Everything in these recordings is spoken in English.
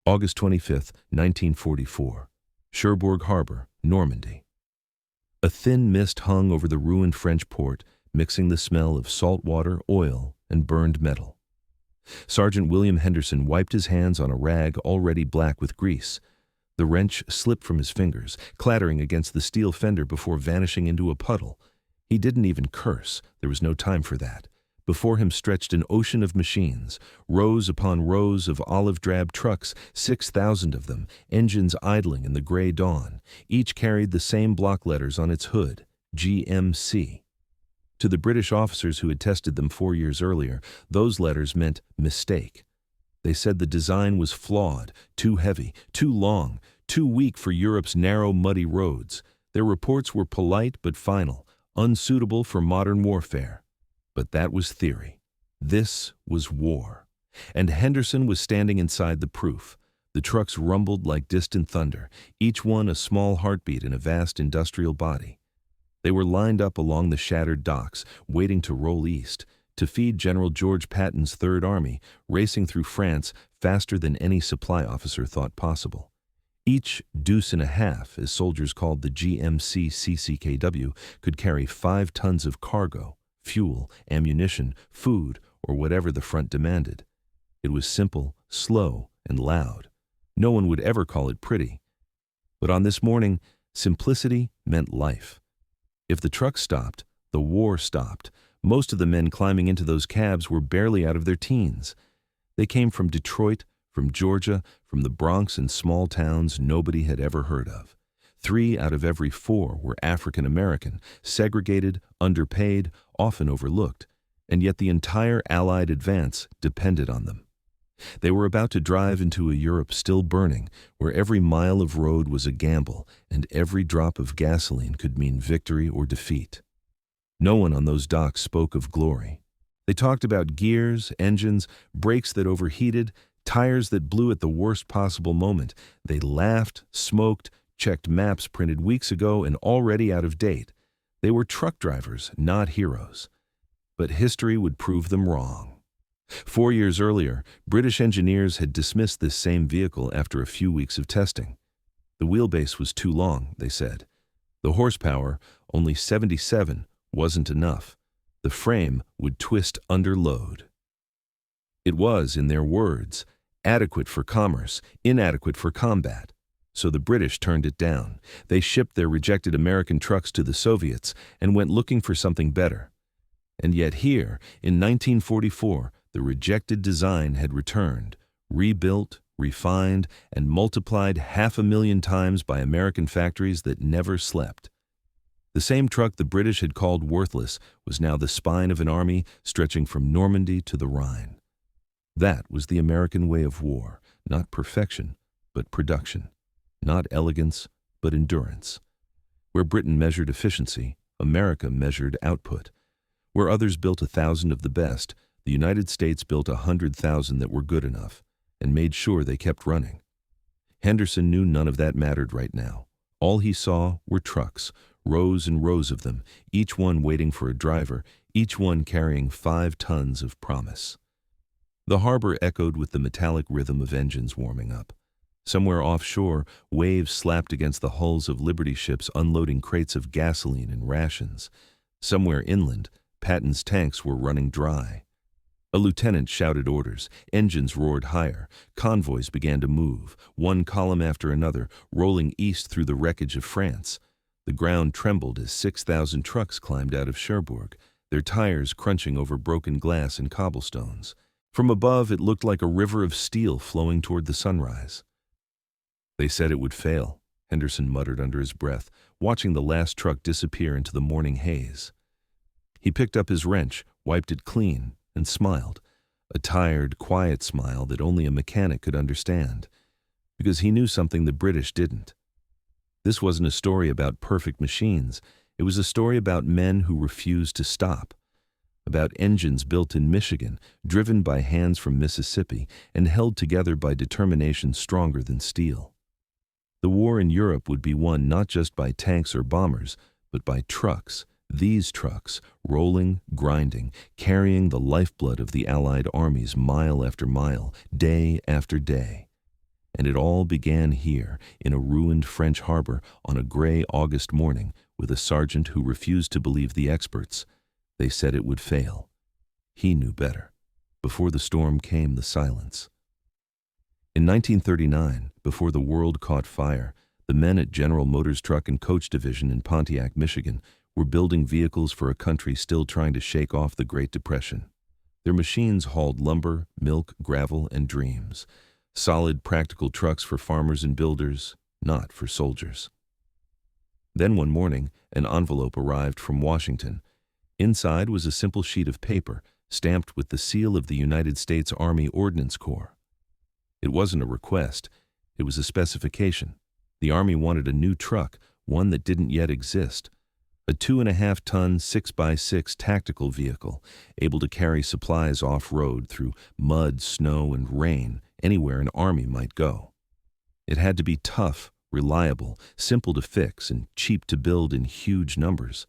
August 25, 1944. Cherbourg Harbor, Normandy. A thin mist hung over the ruined French port, mixing the smell of salt water, oil, and burned metal. Sergeant William Henderson wiped his hands on a rag already black with grease. The wrench slipped from his fingers, clattering against the steel fender before vanishing into a puddle. He didn't even curse. There was no time for that. Before him stretched an ocean of machines, rows upon rows of olive-drab trucks, 6,000 of them, engines idling in the gray dawn. Each carried the same block letters on its hood, GMC. To the British officers who had tested them 4 years earlier, those letters meant mistake. They said the design was flawed, too heavy, too long, too weak for Europe's narrow, muddy roads. Their reports were polite but final, unsuitable for modern warfare. But that was theory. This was war. And Henderson was standing inside the proof. The trucks rumbled like distant thunder, each one a small heartbeat in a vast industrial body. They were lined up along the shattered docks, waiting to roll east, to feed General George Patton's Third Army, racing through France faster than any supply officer thought possible. Each deuce and a half, as soldiers called the GMC CCKW, could carry 5 tons of cargo, fuel, ammunition, food, or whatever the front demanded. It was simple, slow, and loud. No one would ever call it pretty. But on this morning, simplicity meant life. If the truck stopped, the war stopped. Most of the men climbing into those cabs were barely out of their teens. They came from Detroit, from Georgia, from the Bronx and small towns nobody had ever heard of. 3 out of every 4 were African American, segregated, underpaid, often overlooked, and yet the entire Allied advance depended on them. They were about to drive into a Europe still burning, where every mile of road was a gamble, and every drop of gasoline could mean victory or defeat. No one on those docks spoke of glory. They talked about gears, engines, brakes that overheated, tires that blew at the worst possible moment. They laughed, smoked, checked maps printed weeks ago and already out of date. They were truck drivers, not heroes. But history would prove them wrong. 4 years earlier, British engineers had dismissed this same vehicle after a few weeks of testing. The wheelbase was too long, they said. The horsepower, only 77, wasn't enough. The frame would twist under load. It was, in their words, adequate for commerce, inadequate for combat. So the British turned it down. They shipped their rejected American trucks to the Soviets and went looking for something better. And yet here, in 1944, the rejected design had returned, rebuilt, refined, and multiplied 500,000 times by American factories that never slept. The same truck the British had called worthless was now the spine of an army stretching from Normandy to the Rhine. That was the American way of war, not perfection, but production. Not elegance, but endurance. Where Britain measured efficiency, America measured output. Where others built 1,000 of the best, the United States built 100,000 that were good enough, and made sure they kept running. Henderson knew none of that mattered right now. All he saw were trucks, rows and rows of them, each one waiting for a driver, each one carrying 5 tons of promise. The harbor echoed with the metallic rhythm of engines warming up. Somewhere offshore, waves slapped against the hulls of Liberty ships unloading crates of gasoline and rations. Somewhere inland, Patton's tanks were running dry. A lieutenant shouted orders, engines roared higher, convoys began to move, one column after another, rolling east through the wreckage of France. The ground trembled as 6,000 trucks climbed out of Cherbourg, their tires crunching over broken glass and cobblestones. From above, it looked like a river of steel flowing toward the sunrise. They said it would fail, Henderson muttered under his breath, watching the last truck disappear into the morning haze. He picked up his wrench, wiped it clean, and smiled, a tired, quiet smile that only a mechanic could understand, because he knew something the British didn't. This wasn't a story about perfect machines. It was a story about men who refused to stop, about engines built in Michigan, driven by hands from Mississippi, and held together by determination stronger than steel. The war in Europe would be won not just by tanks or bombers, but by trucks, these trucks, rolling, grinding, carrying the lifeblood of the Allied armies mile after mile, day after day. And it all began here, in a ruined French harbor on a gray August morning, with a sergeant who refused to believe the experts. They said it would fail. He knew better. Before the storm came the silence. In 1939, before the world caught fire, the men at General Motors Truck and Coach Division in Pontiac, Michigan, were building vehicles for a country still trying to shake off the Great Depression. Their machines hauled lumber, milk, gravel, and dreams. Solid, practical trucks for farmers and builders, not for soldiers. Then one morning, an envelope arrived from Washington. Inside was a simple sheet of paper, stamped with the seal of the United States Army Ordnance Corps. It wasn't a request, it was a specification. The Army wanted a new truck, one that didn't yet exist. A 2.5-ton 6x6 tactical vehicle, able to carry supplies off-road through mud, snow, and rain, anywhere an army might go. It had to be tough, reliable, simple to fix, and cheap to build in huge numbers.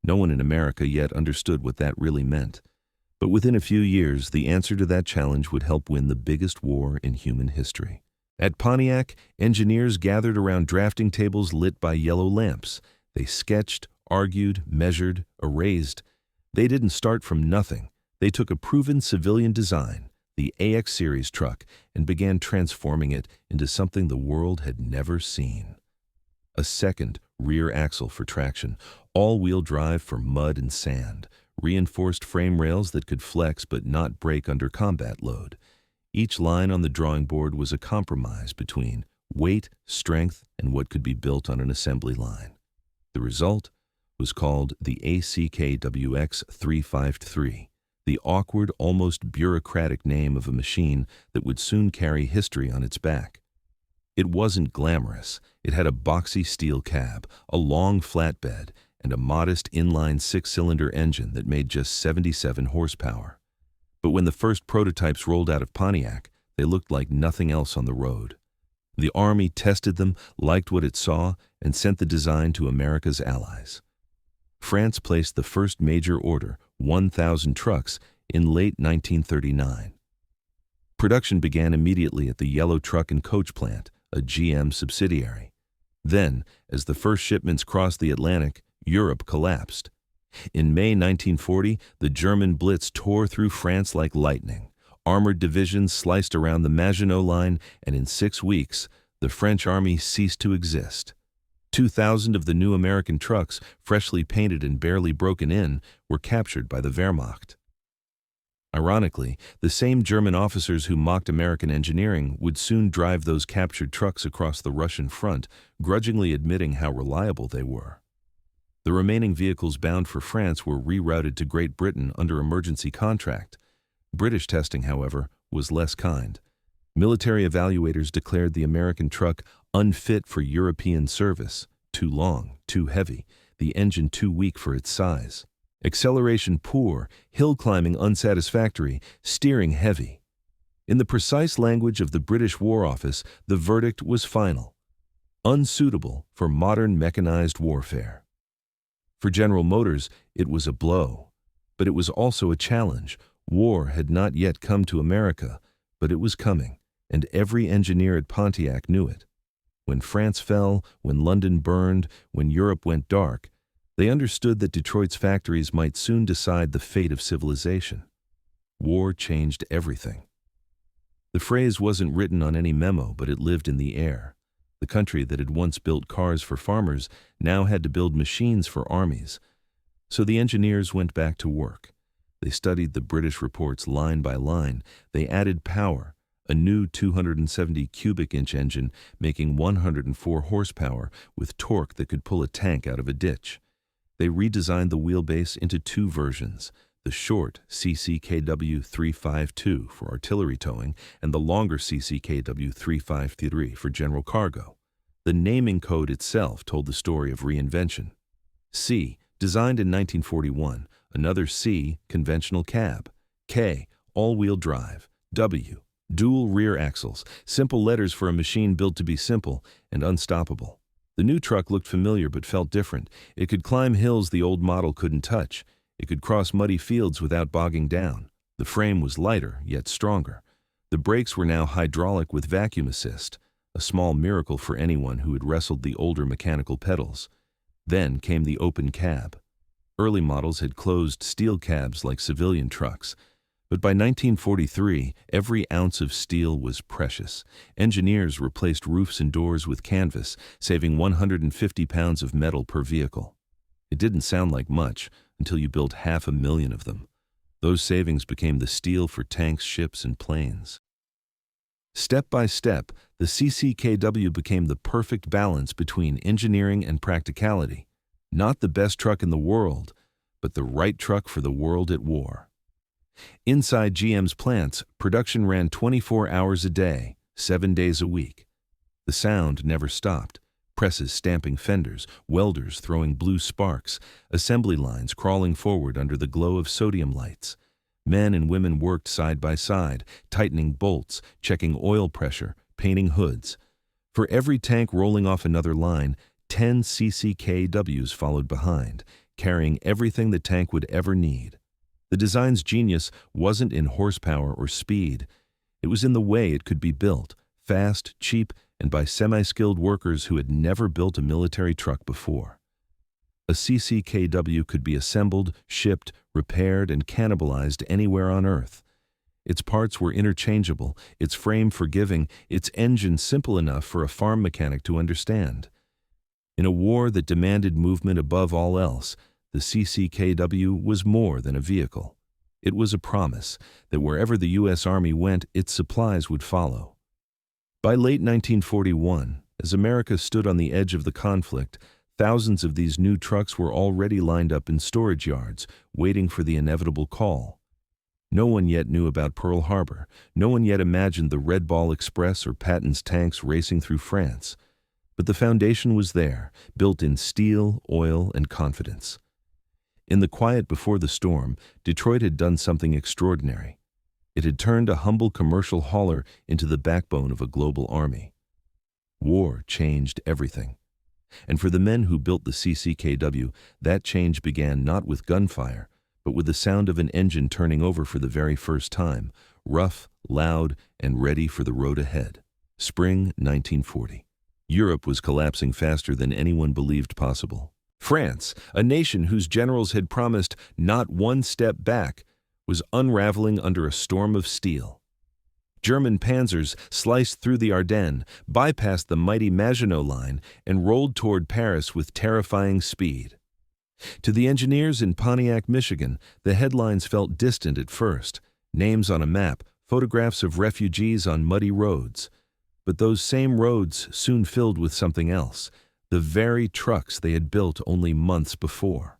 No one in America yet understood what that really meant. But within a few years, the answer to that challenge would help win the biggest war in human history. At Pontiac, engineers gathered around drafting tables lit by yellow lamps. They sketched, argued, measured, erased. They didn't start from nothing. They took a proven civilian design, the AX Series truck, and began transforming it into something the world had never seen. A second rear axle for traction, all-wheel drive for mud and sand, reinforced frame rails that could flex but not break under combat load. Each line on the drawing board was a compromise between weight, strength, and what could be built on an assembly line. The result was called the ACKWX 353, the awkward, almost bureaucratic name of a machine that would soon carry history on its back. It wasn't glamorous. It had a boxy steel cab, a long flatbed, and a modest inline 6-cylinder engine that made just 77 horsepower. But when the first prototypes rolled out of Pontiac, they looked like nothing else on the road. The Army tested them, liked what it saw, and sent the design to America's allies. France placed the first major order, 1,000 trucks, in late 1939. Production began immediately at the Yellow Truck and Coach plant, a GM subsidiary. Then, as the first shipments crossed the Atlantic, Europe collapsed. In May 1940, the German Blitz tore through France like lightning. Armored divisions sliced around the Maginot Line, and in 6 weeks, the French army ceased to exist. 2,000 of the new American trucks, freshly painted and barely broken in, were captured by the Wehrmacht. Ironically, the same German officers who mocked American engineering would soon drive those captured trucks across the Russian front, grudgingly admitting how reliable they were. The remaining vehicles bound for France were rerouted to Great Britain under emergency contract. British testing, however, was less kind. Military evaluators declared the American truck unfit for European service, too long, too heavy, the engine too weak for its size. Acceleration poor, hill climbing unsatisfactory, steering heavy. In the precise language of the British War Office, the verdict was final: unsuitable for modern mechanized warfare. For General Motors, it was a blow. But it was also a challenge. War had not yet come to America, but it was coming, and every engineer at Pontiac knew it. When France fell, when London burned, when Europe went dark, they understood that Detroit's factories might soon decide the fate of civilization. War changed everything. The phrase wasn't written on any memo, but it lived in the air. The country that had once built cars for farmers now had to build machines for armies. So the engineers went back to work. They studied the British reports line by line. They added power, a new 270 cubic inch engine making 104 horsepower with torque that could pull a tank out of a ditch. They redesigned the wheelbase into 2 versions, the short CCKW 352 for artillery towing and the longer CCKW 353 for general cargo. The naming code itself told the story of reinvention. C, designed in 1941, another C, conventional cab. K, all-wheel drive. W, dual rear axles, simple letters for a machine built to be simple and unstoppable. The new truck looked familiar but felt different. It could climb hills the old model couldn't touch. It could cross muddy fields without bogging down. The frame was lighter, yet stronger. The brakes were now hydraulic with vacuum assist, a small miracle for anyone who had wrestled the older mechanical pedals. Then came the open cab. Early models had closed steel cabs like civilian trucks, but by 1943, every ounce of steel was precious. Engineers replaced roofs and doors with canvas, saving 150 pounds of metal per vehicle. It didn't sound like much until you built 500,000 of them. Those savings became the steel for tanks, ships, and planes. Step by step, the CCKW became the perfect balance between engineering and practicality. Not the best truck in the world, but the right truck for the world at war. Inside GM's plants, production ran 24 hours a day, 7 days a week. The sound never stopped. Presses stamping fenders, welders throwing blue sparks, assembly lines crawling forward under the glow of sodium lights. Men and women worked side by side, tightening bolts, checking oil pressure, painting hoods. For every tank rolling off another line, 10 CCKWs followed behind, carrying everything the tank would ever need. The design's genius wasn't in horsepower or speed. It was in the way it could be built, fast, cheap, and by semi-skilled workers who had never built a military truck before. A CCKW could be assembled, shipped, repaired, and cannibalized anywhere on Earth. Its parts were interchangeable, its frame forgiving, its engine simple enough for a farm mechanic to understand. In a war that demanded movement above all else, the CCKW was more than a vehicle. It was a promise that wherever the U.S. Army went, its supplies would follow. By late 1941, as America stood on the edge of the conflict, thousands of these new trucks were already lined up in storage yards, waiting for the inevitable call. No one yet knew about Pearl Harbor. No one yet imagined the Red Ball Express or Patton's tanks racing through France. But the foundation was there, built in steel, oil, and confidence. In the quiet before the storm, Detroit had done something extraordinary. It had turned a humble commercial hauler into the backbone of a global army. War changed everything. And for the men who built the CCKW, that change began not with gunfire, but with the sound of an engine turning over for the very first time, rough, loud, and ready for the road ahead. Spring 1940. Europe was collapsing faster than anyone believed possible. France, a nation whose generals had promised not one step back, was unraveling under a storm of steel. German panzers sliced through the Ardennes, bypassed the mighty Maginot Line, and rolled toward Paris with terrifying speed. To the engineers in Pontiac, Michigan, the headlines felt distant at first. Names on a map, photographs of refugees on muddy roads. But those same roads soon filled with something else, the very trucks they had built only months before.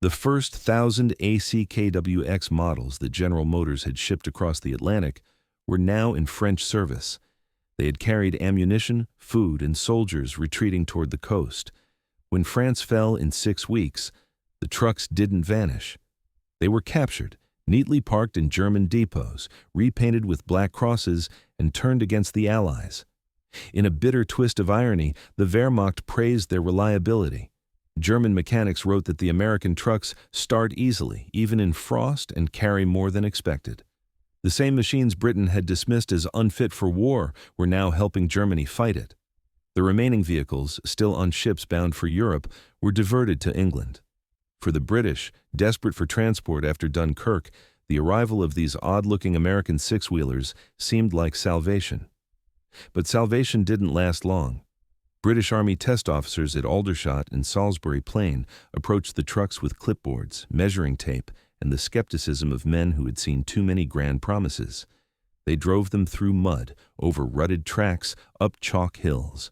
The first 1,000 ACKWX models that General Motors had shipped across the Atlantic were now in French service. They had carried ammunition, food, and soldiers retreating toward the coast. When France fell in 6 weeks, the trucks didn't vanish. They were captured, neatly parked in German depots, repainted with black crosses, and turned against the Allies. In a bitter twist of irony, the Wehrmacht praised their reliability. German mechanics wrote that the American trucks start easily, even in frost, and carry more than expected. The same machines Britain had dismissed as unfit for war were now helping Germany fight it. The remaining vehicles, still on ships bound for Europe, were diverted to England. For the British, desperate for transport after Dunkirk, the arrival of these odd-looking American six-wheelers seemed like salvation. But salvation didn't last long. British Army test officers at Aldershot and Salisbury Plain approached the trucks with clipboards, measuring tape, and the skepticism of men who had seen too many grand promises. They drove them through mud, over rutted tracks, up chalk hills.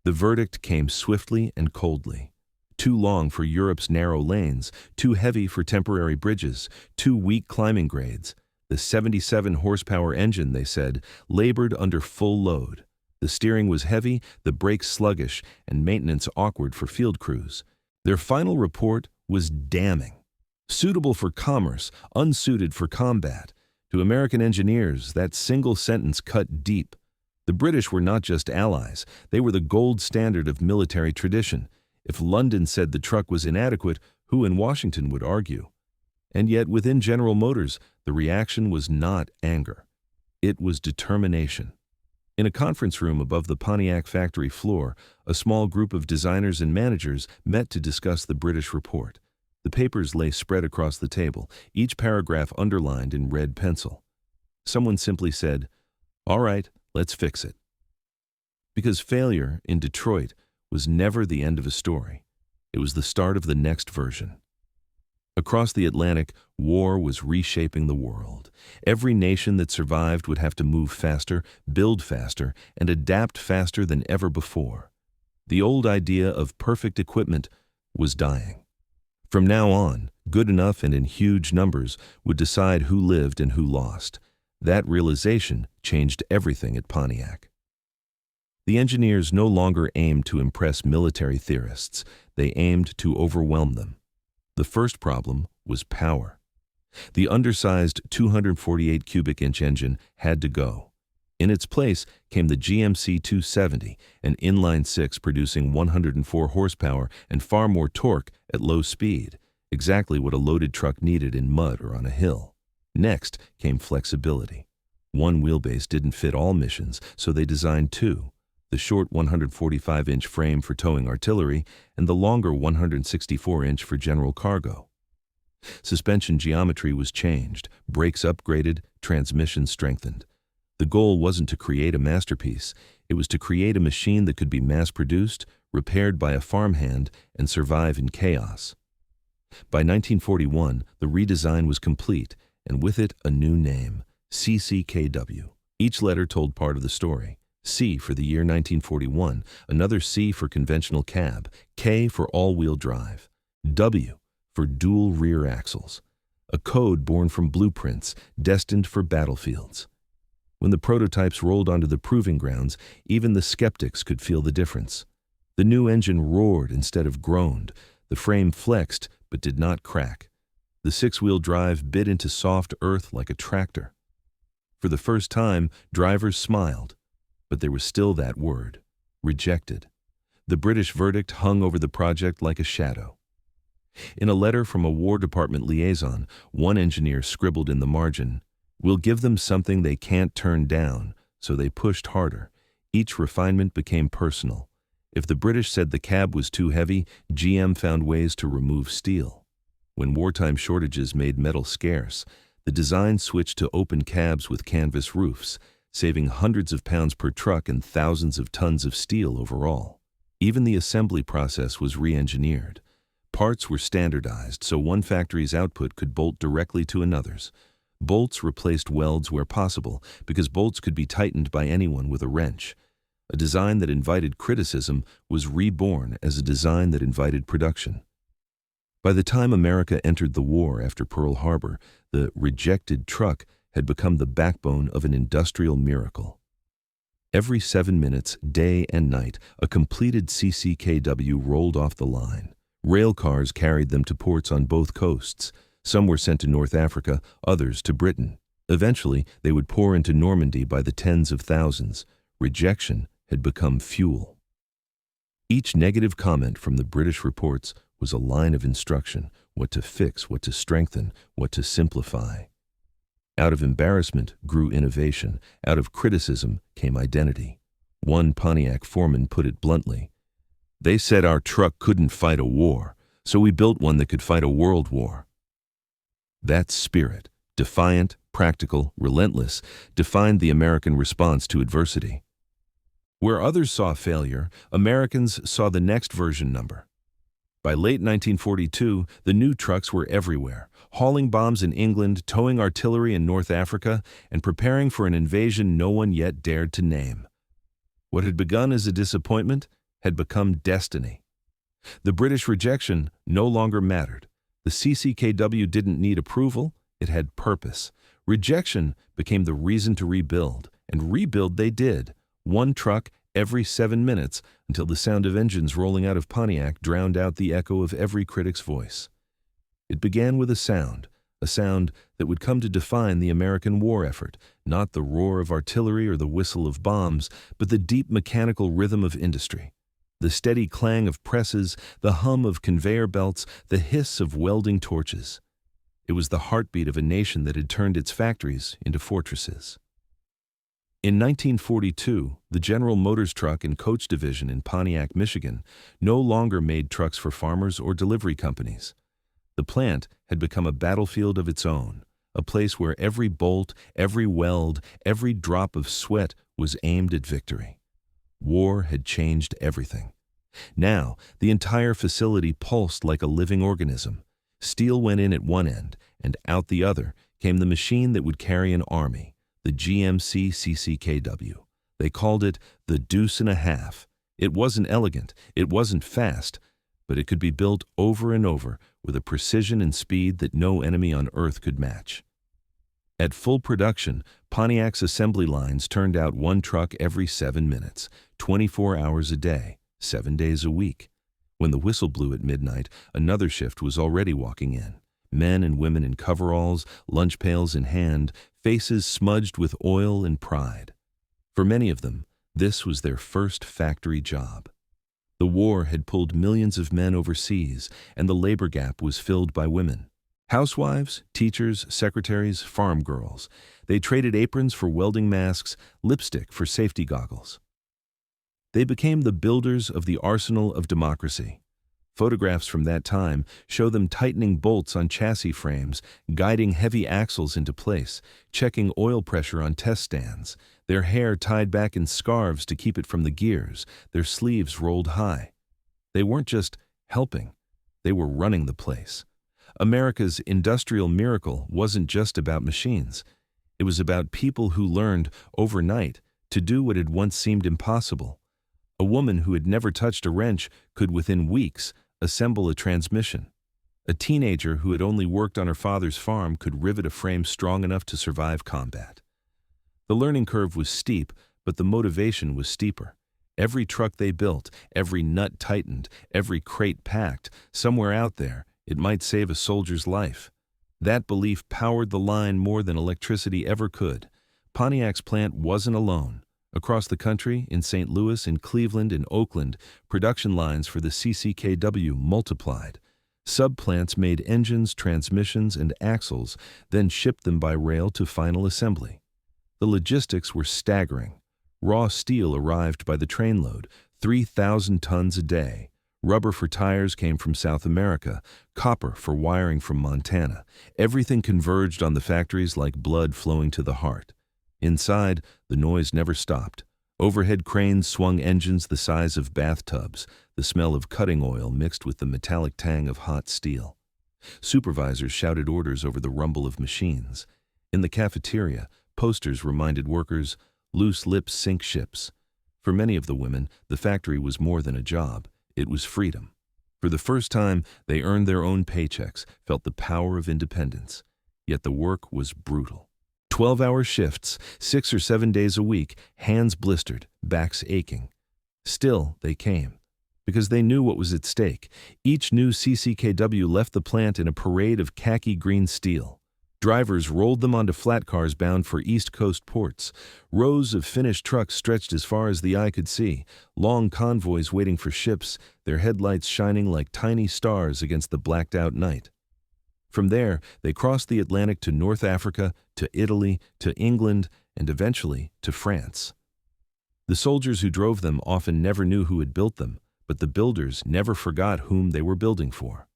The verdict came swiftly and coldly. Too long for Europe's narrow lanes, too heavy for temporary bridges, too weak climbing grades. The 77-horsepower engine, they said, labored under full load. The steering was heavy, the brakes sluggish, and maintenance awkward for field crews. Their final report was damning. Suitable for commerce, unsuited for combat. To American engineers, that single sentence cut deep. The British were not just allies, they were the gold standard of military tradition. If London said the truck was inadequate, who in Washington would argue? And yet within General Motors, the reaction was not anger. It was determination. In a conference room above the Pontiac factory floor, a small group of designers and managers met to discuss the British report. The papers lay spread across the table, each paragraph underlined in red pencil. Someone simply said, "All right, let's fix it." Because failure in Detroit was never the end of a story. It was the start of the next version. Across the Atlantic, war was reshaping the world. Every nation that survived would have to move faster, build faster, and adapt faster than ever before. The old idea of perfect equipment was dying. From now on, good enough and in huge numbers would decide who lived and who lost. That realization changed everything at Pontiac. The engineers no longer aimed to impress military theorists. They aimed to overwhelm them. The first problem was power. The undersized 248 cubic inch engine had to go. In its place came the GMC 270, an inline-six producing 104 horsepower and far more torque at low speed, exactly what a loaded truck needed in mud or on a hill. Next came flexibility. One wheelbase didn't fit all missions, so they designed two: the short 145-inch frame for towing artillery and the longer 164-inch for general cargo. Suspension geometry was changed, brakes upgraded, transmission strengthened. The goal wasn't to create a masterpiece. It was to create a machine that could be mass-produced, repaired by a farmhand, and survive in chaos. By 1941, the redesign was complete, and with it a new name, CCKW. Each letter told part of the story. C for the year 1941, another C for conventional cab, K for all-wheel drive, W for dual rear axles, a code born from blueprints destined for battlefields. When the prototypes rolled onto the proving grounds, even the skeptics could feel the difference. The new engine roared instead of groaned. The frame flexed but did not crack. The six-wheel drive bit into soft earth like a tractor. For the first time, drivers smiled. But there was still that word, rejected. The British verdict hung over the project like a shadow. In a letter from a War Department liaison, one engineer scribbled in the margin, "We'll give them something they can't turn down," so they pushed harder. Each refinement became personal. If the British said the cab was too heavy, GM found ways to remove steel. When wartime shortages made metal scarce, the design switched to open cabs with canvas roofs, saving hundreds of pounds per truck and thousands of tons of steel overall. Even the assembly process was re-engineered. Parts were standardized so one factory's output could bolt directly to another's. Bolts replaced welds where possible because bolts could be tightened by anyone with a wrench. A design that invited criticism was reborn as a design that invited production. By the time America entered the war after Pearl Harbor, the rejected truck had become the backbone of an industrial miracle. Every 7 minutes, day and night, a completed CCKW rolled off the line. Rail cars carried them to ports on both coasts. Some were sent to North Africa, others to Britain. Eventually, they would pour into Normandy by the tens of thousands. Rejection had become fuel. Each negative comment from the British reports was a line of instruction: what to fix, what to strengthen, what to simplify. Out of embarrassment grew innovation. Out of criticism came identity. One Pontiac foreman put it bluntly, "They said our truck couldn't fight a war, so we built one that could fight a world war." That spirit, defiant, practical, relentless, defined the American response to adversity. Where others saw failure, Americans saw the next version number. By late 1942, the new trucks were everywhere, hauling bombs in England, towing artillery in North Africa, and preparing for an invasion no one yet dared to name. What had begun as a disappointment had become destiny. The British rejection no longer mattered. The CCKW didn't need approval, it had purpose. Rejection became the reason to rebuild, and rebuild they did. One truck every 7 minutes until the sound of engines rolling out of Pontiac drowned out the echo of every critic's voice. It began with a sound that would come to define the American war effort, not the roar of artillery or the whistle of bombs, but the deep mechanical rhythm of industry. The steady clang of presses, the hum of conveyor belts, the hiss of welding torches. It was the heartbeat of a nation that had turned its factories into fortresses. In 1942, the General Motors Truck and Coach Division in Pontiac, Michigan, no longer made trucks for farmers or delivery companies. The plant had become a battlefield of its own, a place where every bolt, every weld, every drop of sweat was aimed at victory. War had changed everything. Now, the entire facility pulsed like a living organism. Steel went in at one end, and out the other came the machine that would carry an army, the GMC CCKW. They called it the Deuce and a Half. It wasn't elegant, it wasn't fast, but it could be built over and over with a precision and speed that no enemy on earth could match. At full production, Pontiac's assembly lines turned out one truck every 7 minutes, 24 hours a day, 7 days a week. When the whistle blew at midnight, another shift was already walking in. Men and women in coveralls, lunch pails in hand, faces smudged with oil and pride. For many of them, this was their first factory job. The war had pulled millions of men overseas, and the labor gap was filled by women. Housewives, teachers, secretaries, farm girls. They traded aprons for welding masks, lipstick for safety goggles. They became the builders of the arsenal of democracy. Photographs from that time show them tightening bolts on chassis frames, guiding heavy axles into place, checking oil pressure on test stands, their hair tied back in scarves to keep it from the gears, their sleeves rolled high. They weren't just helping, they were running the place. America's industrial miracle wasn't just about machines. It was about people who learned, overnight, to do what had once seemed impossible. A woman who had never touched a wrench could, within weeks, assemble a transmission. A teenager who had only worked on her father's farm could rivet a frame strong enough to survive combat. The learning curve was steep, but the motivation was steeper. Every truck they built, every nut tightened, every crate packed, somewhere out there, it might save a soldier's life. That belief powered the line more than electricity ever could. Pontiac's plant wasn't alone. Across the country, in St. Louis, in Cleveland, in Oakland, production lines for the CCKW multiplied. Subplants made engines, transmissions, and axles, then shipped them by rail to final assembly. The logistics were staggering. Raw steel arrived by the trainload, 3,000 tons a day. Rubber for tires came from South America, copper for wiring from Montana. Everything converged on the factories like blood flowing to the heart. Inside, the noise never stopped. Overhead cranes swung engines the size of bathtubs, the smell of cutting oil mixed with the metallic tang of hot steel. Supervisors shouted orders over the rumble of machines. In the cafeteria, posters reminded workers, "Loose lips sink ships." For many of the women, the factory was more than a job. It was freedom. For the first time, they earned their own paychecks, felt the power of independence. Yet the work was brutal. 12-hour shifts, 6 or 7 days a week, hands blistered, backs aching. Still, they came, because they knew what was at stake. Each new CCKW left the plant in a parade of khaki green steel. Drivers rolled them onto flat cars bound for East Coast ports. Rows of finished trucks stretched as far as the eye could see, long convoys waiting for ships, their headlights shining like tiny stars against the blacked-out night. From there, they crossed the Atlantic to North Africa, to Italy, to England, and eventually to France. The soldiers who drove them often never knew who had built them, but the builders never forgot whom they were building for.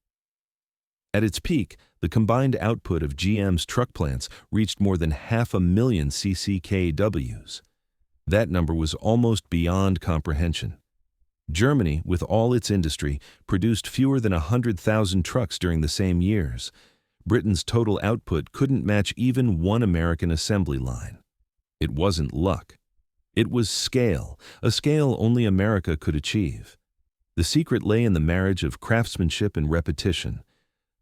At its peak, the combined output of GM's truck plants reached more than 500,000 CCKWs. That number was almost beyond comprehension. Germany, with all its industry, produced fewer than 100,000 trucks during the same years. Britain's total output couldn't match even one American assembly line. It wasn't luck. It was scale, a scale only America could achieve. The secret lay in the marriage of craftsmanship and repetition.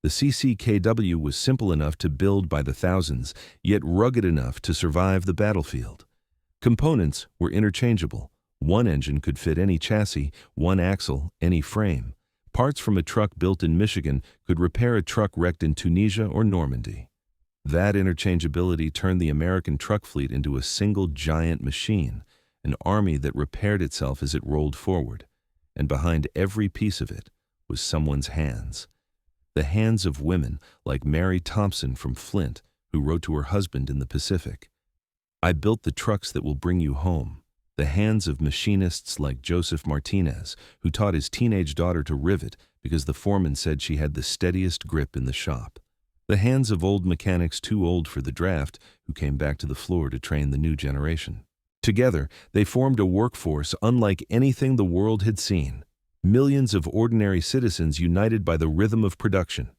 The CCKW was simple enough to build by the thousands, yet rugged enough to survive the battlefield. Components were interchangeable. One engine could fit any chassis, one axle, any frame. Parts from a truck built in Michigan could repair a truck wrecked in Tunisia or Normandy. That interchangeability turned the American truck fleet into a single giant machine, an army that repaired itself as it rolled forward. And behind every piece of it was someone's hands. The hands of women like Mary Thompson from Flint, who wrote to her husband in the Pacific, I built the trucks that will bring you home. The hands of machinists like Joseph Martinez, who taught his teenage daughter to rivet because the foreman said she had the steadiest grip in the shop. The hands of old mechanics too old for the draft, who came back to the floor to train the new generation. Together, they formed a workforce unlike anything the world had seen. Millions of ordinary citizens united by the rhythm of production.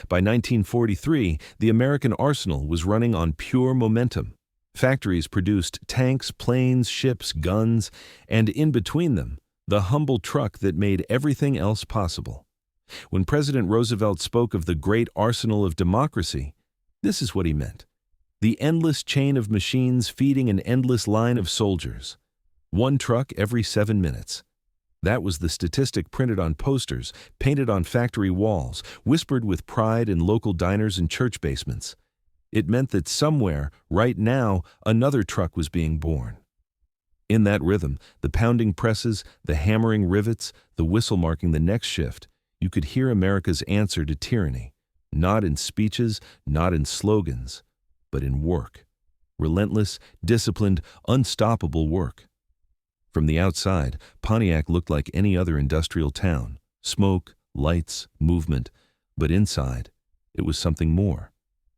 By 1943, the American arsenal was running on pure momentum. Factories produced tanks, planes, ships, guns, and in between them, the humble truck that made everything else possible. When President Roosevelt spoke of the great arsenal of democracy, this is what he meant. The endless chain of machines feeding an endless line of soldiers. One truck every 7 minutes. That was the statistic printed on posters, painted on factory walls, whispered with pride in local diners and church basements. It meant that somewhere, right now, another truck was being born. In that rhythm, the pounding presses, the hammering rivets, the whistle marking the next shift, you could hear America's answer to tyranny. Not in speeches, not in slogans, but in work. Relentless, disciplined, unstoppable work. From the outside, Pontiac looked like any other industrial town. Smoke, lights, movement. But inside, it was something more.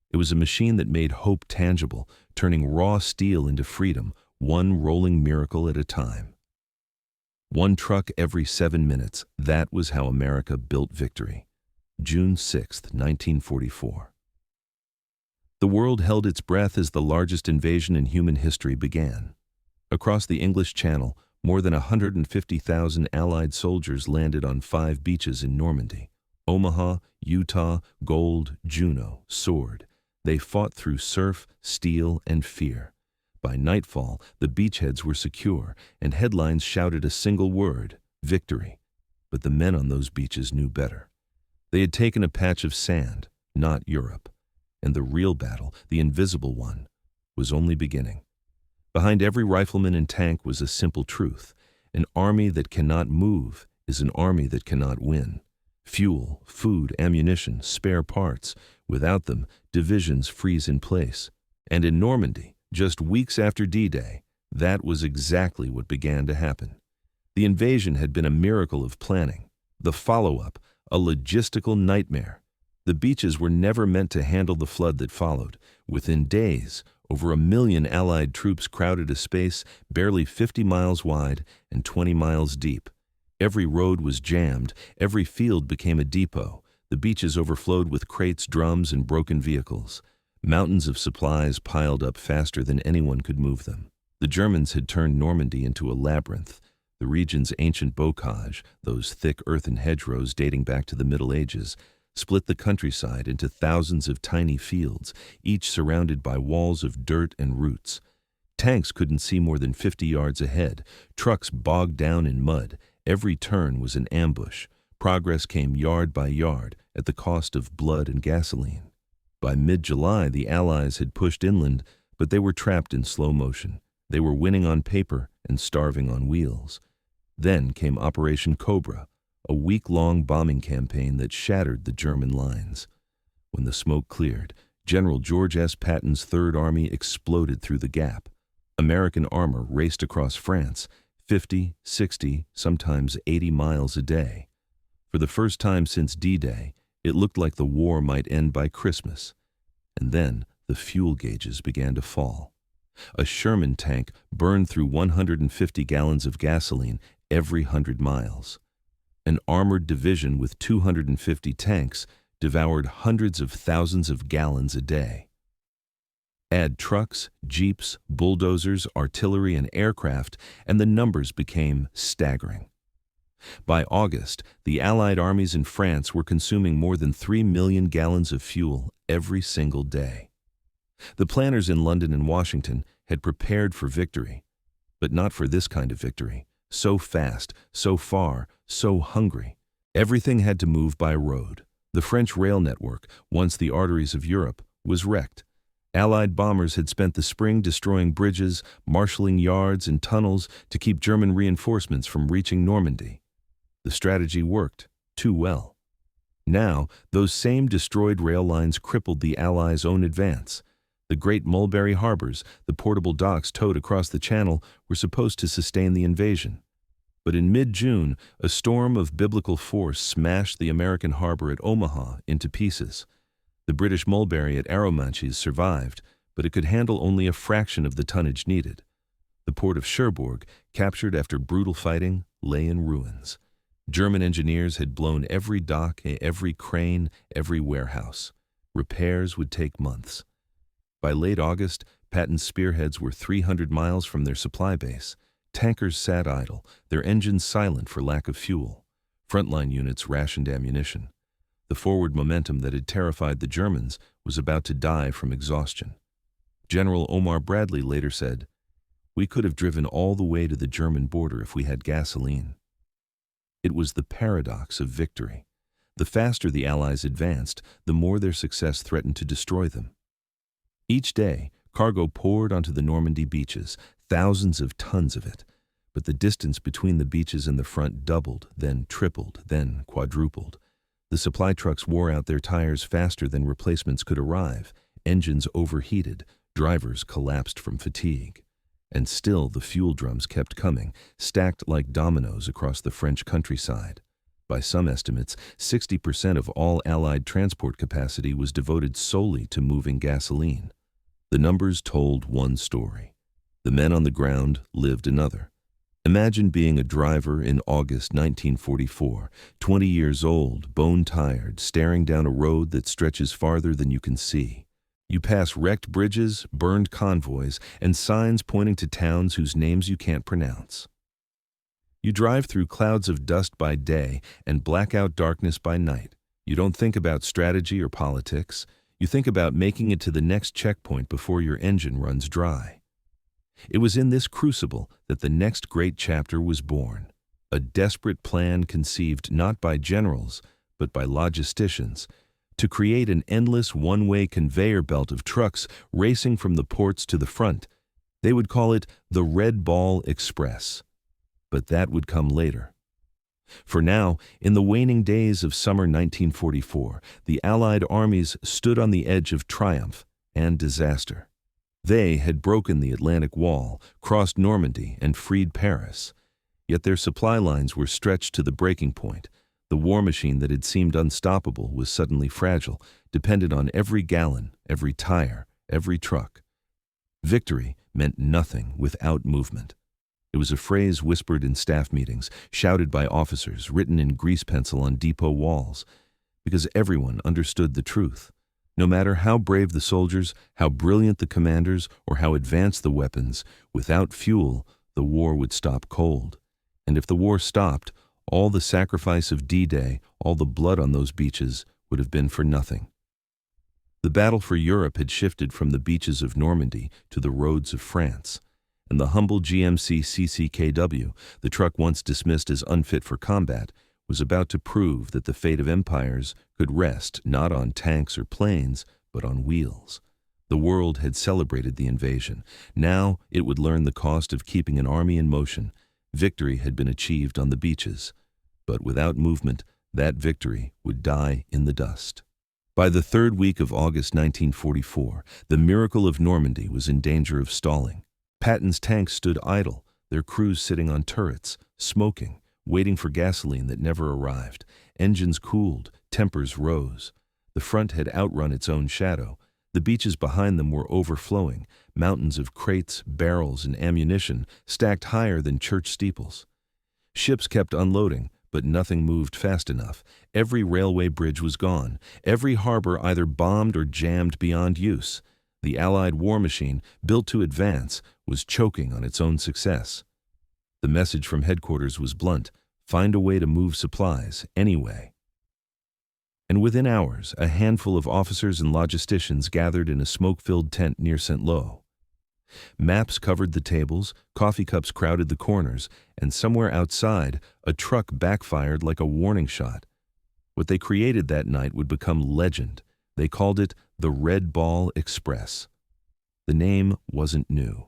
It was a machine that made hope tangible, turning raw steel into freedom, one rolling miracle at a time. One truck every 7 minutes, that was how America built victory. June 6, 1944. The world held its breath as the largest invasion in human history began. Across the English Channel, more than 150,000 Allied soldiers landed on 5 beaches in Normandy. Omaha, Utah, Gold, Juno, Sword. They fought through surf, steel, and fear. By nightfall, the beachheads were secure, and headlines shouted a single word, victory. But the men on those beaches knew better. They had taken a patch of sand, not Europe. And the real battle, the invisible one, was only beginning. Behind every rifleman and tank was a simple truth. An army that cannot move is an army that cannot win. Fuel, food, ammunition, spare parts. Without them, divisions freeze in place. And in Normandy, just weeks after D-Day, that was exactly what began to happen. The invasion had been a miracle of planning. The follow-up, a logistical nightmare. The beaches were never meant to handle the flood that followed. Within days, over 1 million Allied troops crowded a space barely 50 miles wide and 20 miles deep. Every road was jammed, every field became a depot. The beaches overflowed with crates, drums, and broken vehicles. Mountains of supplies piled up faster than anyone could move them. The Germans had turned Normandy into a labyrinth. The region's ancient bocage, those thick earthen hedgerows dating back to the Middle Ages, split the countryside into thousands of tiny fields, each surrounded by walls of dirt and roots. Tanks couldn't see more than 50 yards ahead. Trucks bogged down in mud. Every turn was an ambush. Progress came yard by yard at the cost of blood and gasoline. By mid-July, the Allies had pushed inland, but they were trapped in slow motion. They were winning on paper and starving on wheels. Then came Operation Cobra, a week-long bombing campaign that shattered the German lines. When the smoke cleared, General George S. Patton's Third Army exploded through the gap. American armor raced across France, 50, 60, sometimes 80 miles a day. For the first time since D-Day, it looked like the war might end by Christmas. And then the fuel gauges began to fall. A Sherman tank burned through 150 gallons of gasoline every 100 miles. An armored division with 250 tanks devoured hundreds of thousands of gallons a day. Add trucks, jeeps, bulldozers, artillery, and aircraft, and the numbers became staggering. By August, the Allied armies in France were consuming more than 3 million gallons of fuel every single day. The planners in London and Washington had prepared for victory, but not for this kind of victory. So fast, so far, so hungry. Everything had to move by road. The French rail network, once the arteries of Europe, was wrecked. Allied bombers had spent the spring destroying bridges, marshalling yards and tunnels to keep German reinforcements from reaching Normandy. The strategy worked too well. Now, those same destroyed rail lines crippled the Allies' own advance. The great mulberry harbors, the portable docks towed across the channel, were supposed to sustain the invasion. But in mid-June, a storm of biblical force smashed the American harbor at Omaha into pieces. The British mulberry at Arromanches survived, but it could handle only a fraction of the tonnage needed. The port of Cherbourg, captured after brutal fighting, lay in ruins. German engineers had blown every dock, every crane, every warehouse. Repairs would take months. By late August, Patton's spearheads were 300 miles from their supply base. Tankers sat idle, their engines silent for lack of fuel. Frontline units rationed ammunition. The forward momentum that had terrified the Germans was about to die from exhaustion. General Omar Bradley later said, "We could have driven all the way to the German border if we had gasoline." It was the paradox of victory. The faster the Allies advanced, the more their success threatened to destroy them. Each day, cargo poured onto the Normandy beaches, thousands of tons of it. But the distance between the beaches and the front doubled, then tripled, then quadrupled. The supply trucks wore out their tires faster than replacements could arrive. Engines overheated, drivers collapsed from fatigue. And still the fuel drums kept coming, stacked like dominoes across the French countryside. By some estimates, 60% of all Allied transport capacity was devoted solely to moving gasoline. The numbers told one story. The men on the ground lived another. Imagine being a driver in August 1944, 20 years old, bone-tired, staring down a road that stretches farther than you can see. You pass wrecked bridges, burned convoys, and signs pointing to towns whose names you can't pronounce. You drive through clouds of dust by day and blackout darkness by night. You don't think about strategy or politics. You think about making it to the next checkpoint before your engine runs dry. It was in this crucible that the next great chapter was born, a desperate plan conceived not by generals, but by logisticians, to create an endless one-way conveyor belt of trucks racing from the ports to the front. They would call it the Red Ball Express. But that would come later. For now, in the waning days of summer 1944, the Allied armies stood on the edge of triumph and disaster. They had broken the Atlantic Wall, crossed Normandy, and freed Paris. Yet their supply lines were stretched to the breaking point. The war machine that had seemed unstoppable was suddenly fragile, dependent on every gallon, every tire, every truck. Victory meant nothing without movement. It was a phrase whispered in staff meetings, shouted by officers, written in grease pencil on depot walls, because everyone understood the truth. No matter how brave the soldiers, how brilliant the commanders, or how advanced the weapons, without fuel, the war would stop cold. And if the war stopped, all the sacrifice of D-Day, all the blood on those beaches, would have been for nothing. The battle for Europe had shifted from the beaches of Normandy to the roads of France. And the humble GMC CCKW, the truck once dismissed as unfit for combat, was about to prove that the fate of empires could rest not on tanks or planes, but on wheels. The world had celebrated the invasion. Now it would learn the cost of keeping an army in motion. Victory had been achieved on the beaches. But without movement, that victory would die in the dust. By the third week of August 1944, the miracle of Normandy was in danger of stalling. Patton's tanks stood idle, their crews sitting on turrets, smoking, waiting for gasoline that never arrived. Engines cooled, tempers rose. The front had outrun its own shadow. The beaches behind them were overflowing, mountains of crates, barrels, and ammunition stacked higher than church steeples. Ships kept unloading, but nothing moved fast enough. Every railway bridge was gone, every harbor either bombed or jammed beyond use. The Allied war machine, built to advance, was choking on its own success. The message from headquarters was blunt: find a way to move supplies, anyway. And within hours, a handful of officers and logisticians gathered in a smoke-filled tent near Saint-Lô. Maps covered the tables, coffee cups crowded the corners, and somewhere outside, a truck backfired like a warning shot. What they created that night would become legend. They called it the Red Ball Express. The name wasn't new.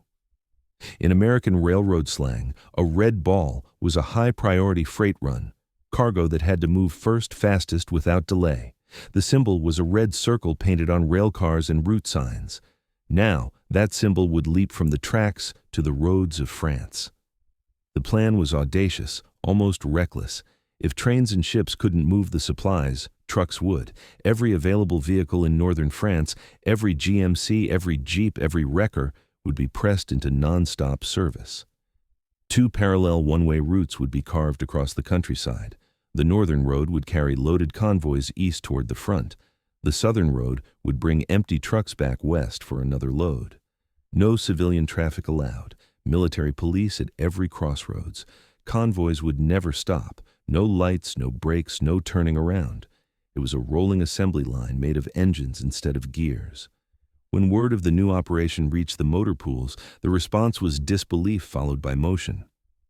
In American railroad slang, a red ball was a high-priority freight run, cargo that had to move first, fastest, without delay. The symbol was a red circle painted on rail cars and route signs. Now, that symbol would leap from the tracks to the roads of France. The plan was audacious, almost reckless. If trains and ships couldn't move the supplies, trucks would. Every available vehicle in northern France, every GMC, every Jeep, every wrecker would be pressed into non-stop service. Two parallel one-way routes would be carved across the countryside. The northern road would carry loaded convoys east toward the front. The southern road would bring empty trucks back west for another load. No civilian traffic allowed. Military police at every crossroads. Convoys would never stop. No lights, no brakes, no turning around. It was a rolling assembly line made of engines instead of gears. When word of the new operation reached the motor pools, the response was disbelief followed by motion.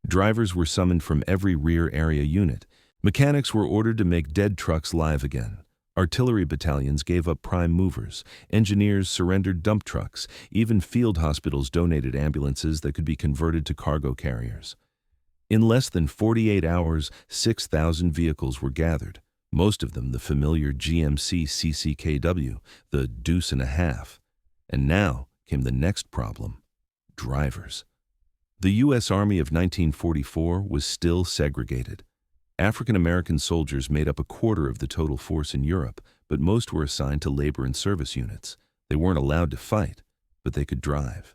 Drivers were summoned from every rear area unit. Mechanics were ordered to make dead trucks live again. Artillery battalions gave up prime movers. Engineers surrendered dump trucks. Even field hospitals donated ambulances that could be converted to cargo carriers. In less than 48 hours, 6,000 vehicles were gathered, most of them the familiar GMC CCKW, the deuce and a half. And now came the next problem: drivers. The U.S. Army of 1944 was still segregated. African American soldiers made up a quarter of the total force in Europe, but most were assigned to labor and service units. They weren't allowed to fight, but they could drive.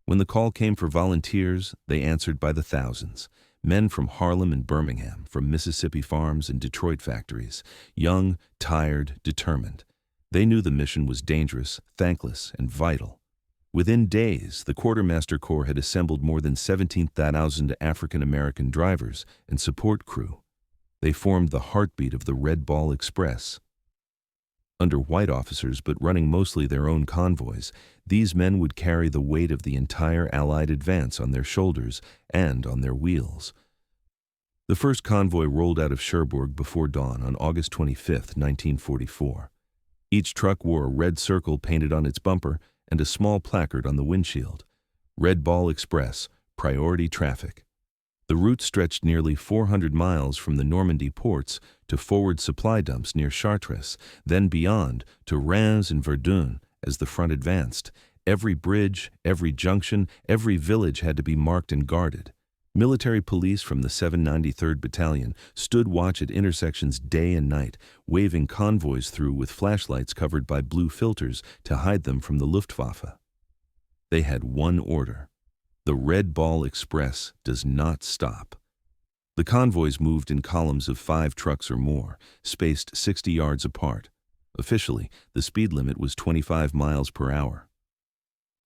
When the call came for volunteers, they answered by the thousands. Men from Harlem and Birmingham, from Mississippi farms and Detroit factories, young, tired, determined. They knew the mission was dangerous, thankless, and vital. Within days, the Quartermaster Corps had assembled more than 17,000 African American drivers and support crew. They formed the heartbeat of the Red Ball Express. Under white officers, but running mostly their own convoys, these men would carry the weight of the entire Allied advance on their shoulders and on their wheels. The first convoy rolled out of Cherbourg before dawn on August 25, 1944. Each truck wore a red circle painted on its bumper and a small placard on the windshield. Red Ball Express, priority traffic. The route stretched nearly 400 miles from the Normandy ports to forward supply dumps near Chartres, then beyond to Reims and Verdun as the front advanced. Every bridge, every junction, every village had to be marked and guarded. Military police from the 793rd Battalion stood watch at intersections day and night, waving convoys through with flashlights covered by blue filters to hide them from the Luftwaffe. They had one order: the Red Ball Express does not stop. The convoys moved in columns of 5 trucks or more, spaced 60 yards apart. Officially, the speed limit was 25 miles per hour.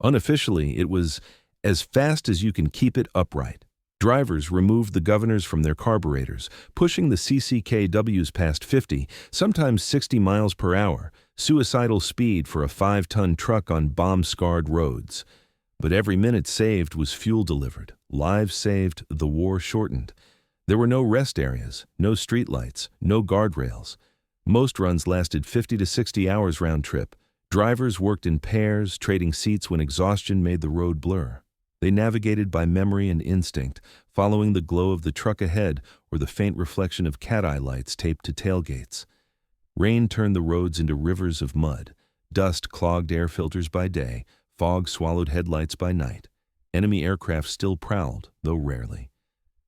Unofficially, it was as fast as you can keep it upright. Drivers removed the governors from their carburetors, pushing the CCKWs past 50, sometimes 60 miles per hour, suicidal speed for a 5-ton truck on bomb-scarred roads. But every minute saved was fuel delivered, lives saved, the war shortened. There were no rest areas, no streetlights, no guardrails. Most runs lasted 50 to 60 hours round trip. Drivers worked in pairs, trading seats when exhaustion made the road blur. They navigated by memory and instinct, following the glow of the truck ahead or the faint reflection of cat-eye lights taped to tailgates. Rain turned the roads into rivers of mud. Dust clogged air filters by day. Fog swallowed headlights by night. Enemy aircraft still prowled, though rarely.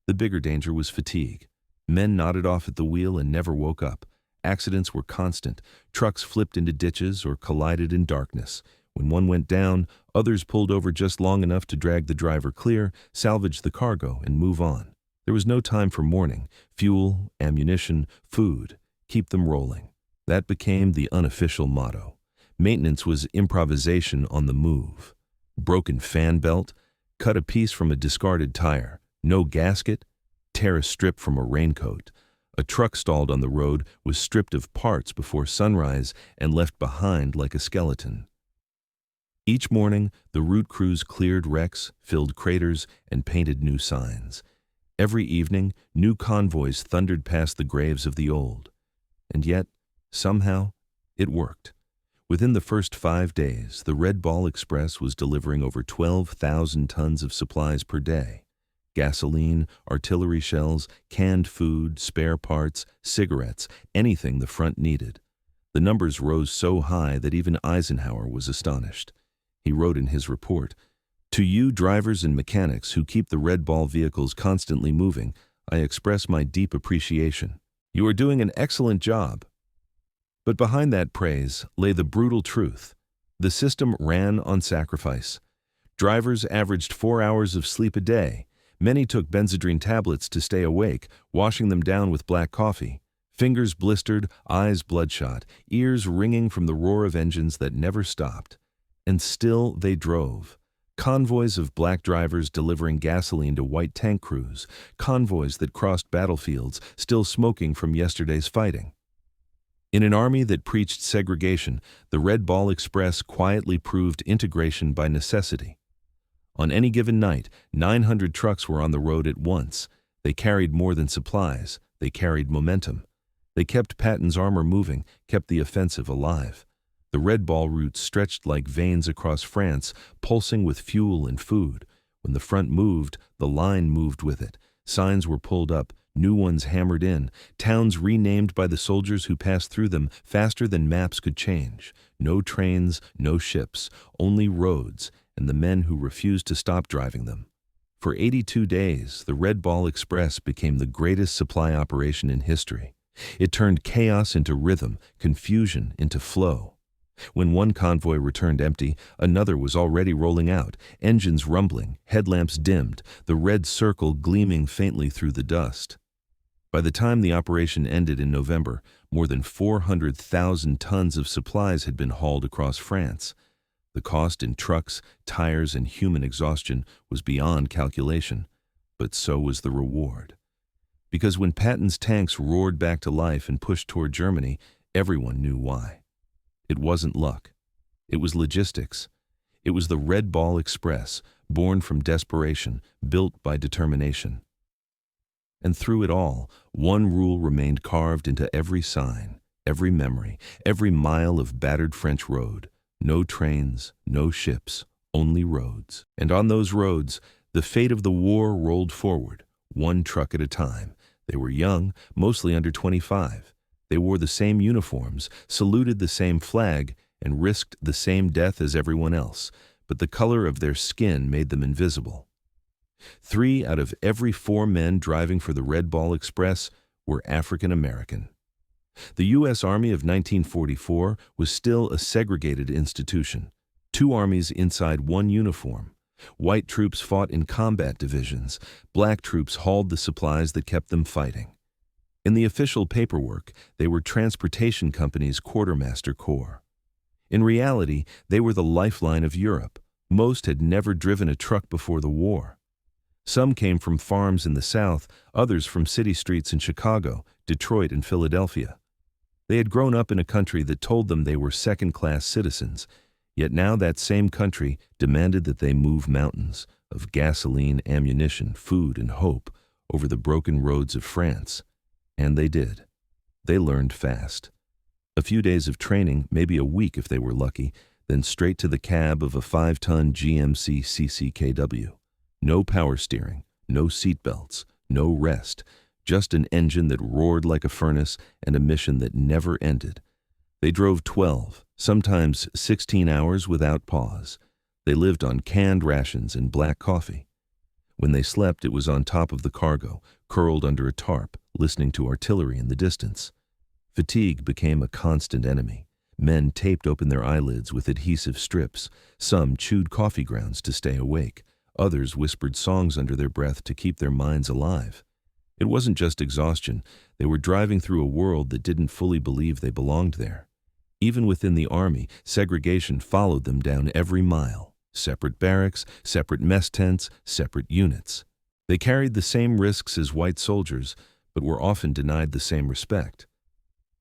The bigger danger was fatigue. Men nodded off at the wheel and never woke up. Accidents were constant. Trucks flipped into ditches or collided in darkness. When one went down, others pulled over just long enough to drag the driver clear, salvage the cargo, and move on. There was no time for mourning. Fuel, ammunition, food. Keep them rolling. That became the unofficial motto. Maintenance was improvisation on the move. Broken fan belt, cut a piece from a discarded tire. No gasket, tear a strip from a raincoat. A truck stalled on the road was stripped of parts before sunrise and left behind like a skeleton. Each morning, the route crews cleared wrecks, filled craters, and painted new signs. Every evening, new convoys thundered past the graves of the old. And yet, somehow, it worked. Within the first 5 days, the Red Ball Express was delivering over 12,000 tons of supplies per day. Gasoline, artillery shells, canned food, spare parts, cigarettes, anything the front needed. The numbers rose so high that even Eisenhower was astonished. He wrote in his report, "To you drivers and mechanics who keep the Red Ball vehicles constantly moving, I express my deep appreciation. You are doing an excellent job." But behind that praise lay the brutal truth. The system ran on sacrifice. Drivers averaged 4 hours of sleep a day. Many took Benzedrine tablets to stay awake, washing them down with black coffee. Fingers blistered, eyes bloodshot, ears ringing from the roar of engines that never stopped. And still they drove. Convoys of black drivers delivering gasoline to white tank crews, convoys that crossed battlefields, still smoking from yesterday's fighting. In an army that preached segregation, the Red Ball Express quietly proved integration by necessity. On any given night, 900 trucks were on the road at once. They carried more than supplies, they carried momentum. They kept Patton's armor moving, kept the offensive alive. The Red Ball routes stretched like veins across France, pulsing with fuel and food. When the front moved, the line moved with it. Signs were pulled up, new ones hammered in, towns renamed by the soldiers who passed through them faster than maps could change. No trains, no ships, only roads, and the men who refused to stop driving them. For 82 days, the Red Ball Express became the greatest supply operation in history. It turned chaos into rhythm, confusion into flow. When one convoy returned empty, another was already rolling out, engines rumbling, headlamps dimmed, the red circle gleaming faintly through the dust. By the time the operation ended in November, more than 400,000 tons of supplies had been hauled across France. The cost in trucks, tires, and human exhaustion was beyond calculation, but so was the reward. Because when Patton's tanks roared back to life and pushed toward Germany, everyone knew why. It wasn't luck. It was logistics. It was the Red Ball Express, born from desperation, built by determination. And through it all, one rule remained carved into every sign, every memory, every mile of battered French road. No trains, no ships, only roads. And on those roads, the fate of the war rolled forward, one truck at a time. They were young, mostly under 25. They wore the same uniforms, saluted the same flag, and risked the same death as everyone else, but the color of their skin made them invisible. 3 out of every 4 men driving for the Red Ball Express were African American. The U.S. Army of 1944 was still a segregated institution. 2 armies inside one uniform. White troops fought in combat divisions. Black troops hauled the supplies that kept them fighting. In the official paperwork, they were Transportation Company's Quartermaster Corps. In reality, they were the lifeline of Europe. Most had never driven a truck before the war. Some came from farms in the South, others from city streets in Chicago, Detroit, and Philadelphia. They had grown up in a country that told them they were second-class citizens, yet now that same country demanded that they move mountains of gasoline, ammunition, food, and hope over the broken roads of France. And they did. They learned fast. A few days of training, maybe a week if they were lucky, then straight to the cab of a 5-ton GMC CCKW. No power steering, no seat belts, no rest, just an engine that roared like a furnace and a mission that never ended. They drove 12, sometimes 16 hours without pause. They lived on canned rations and black coffee. When they slept, it was on top of the cargo, curled under a tarp, listening to artillery in the distance. Fatigue became a constant enemy. Men taped open their eyelids with adhesive strips. Some chewed coffee grounds to stay awake. Others whispered songs under their breath to keep their minds alive. It wasn't just exhaustion. They were driving through a world that didn't fully believe they belonged there. Even within the Army, segregation followed them down every mile. Separate barracks, separate mess tents, separate units. They carried the same risks as white soldiers, but were often denied the same respect.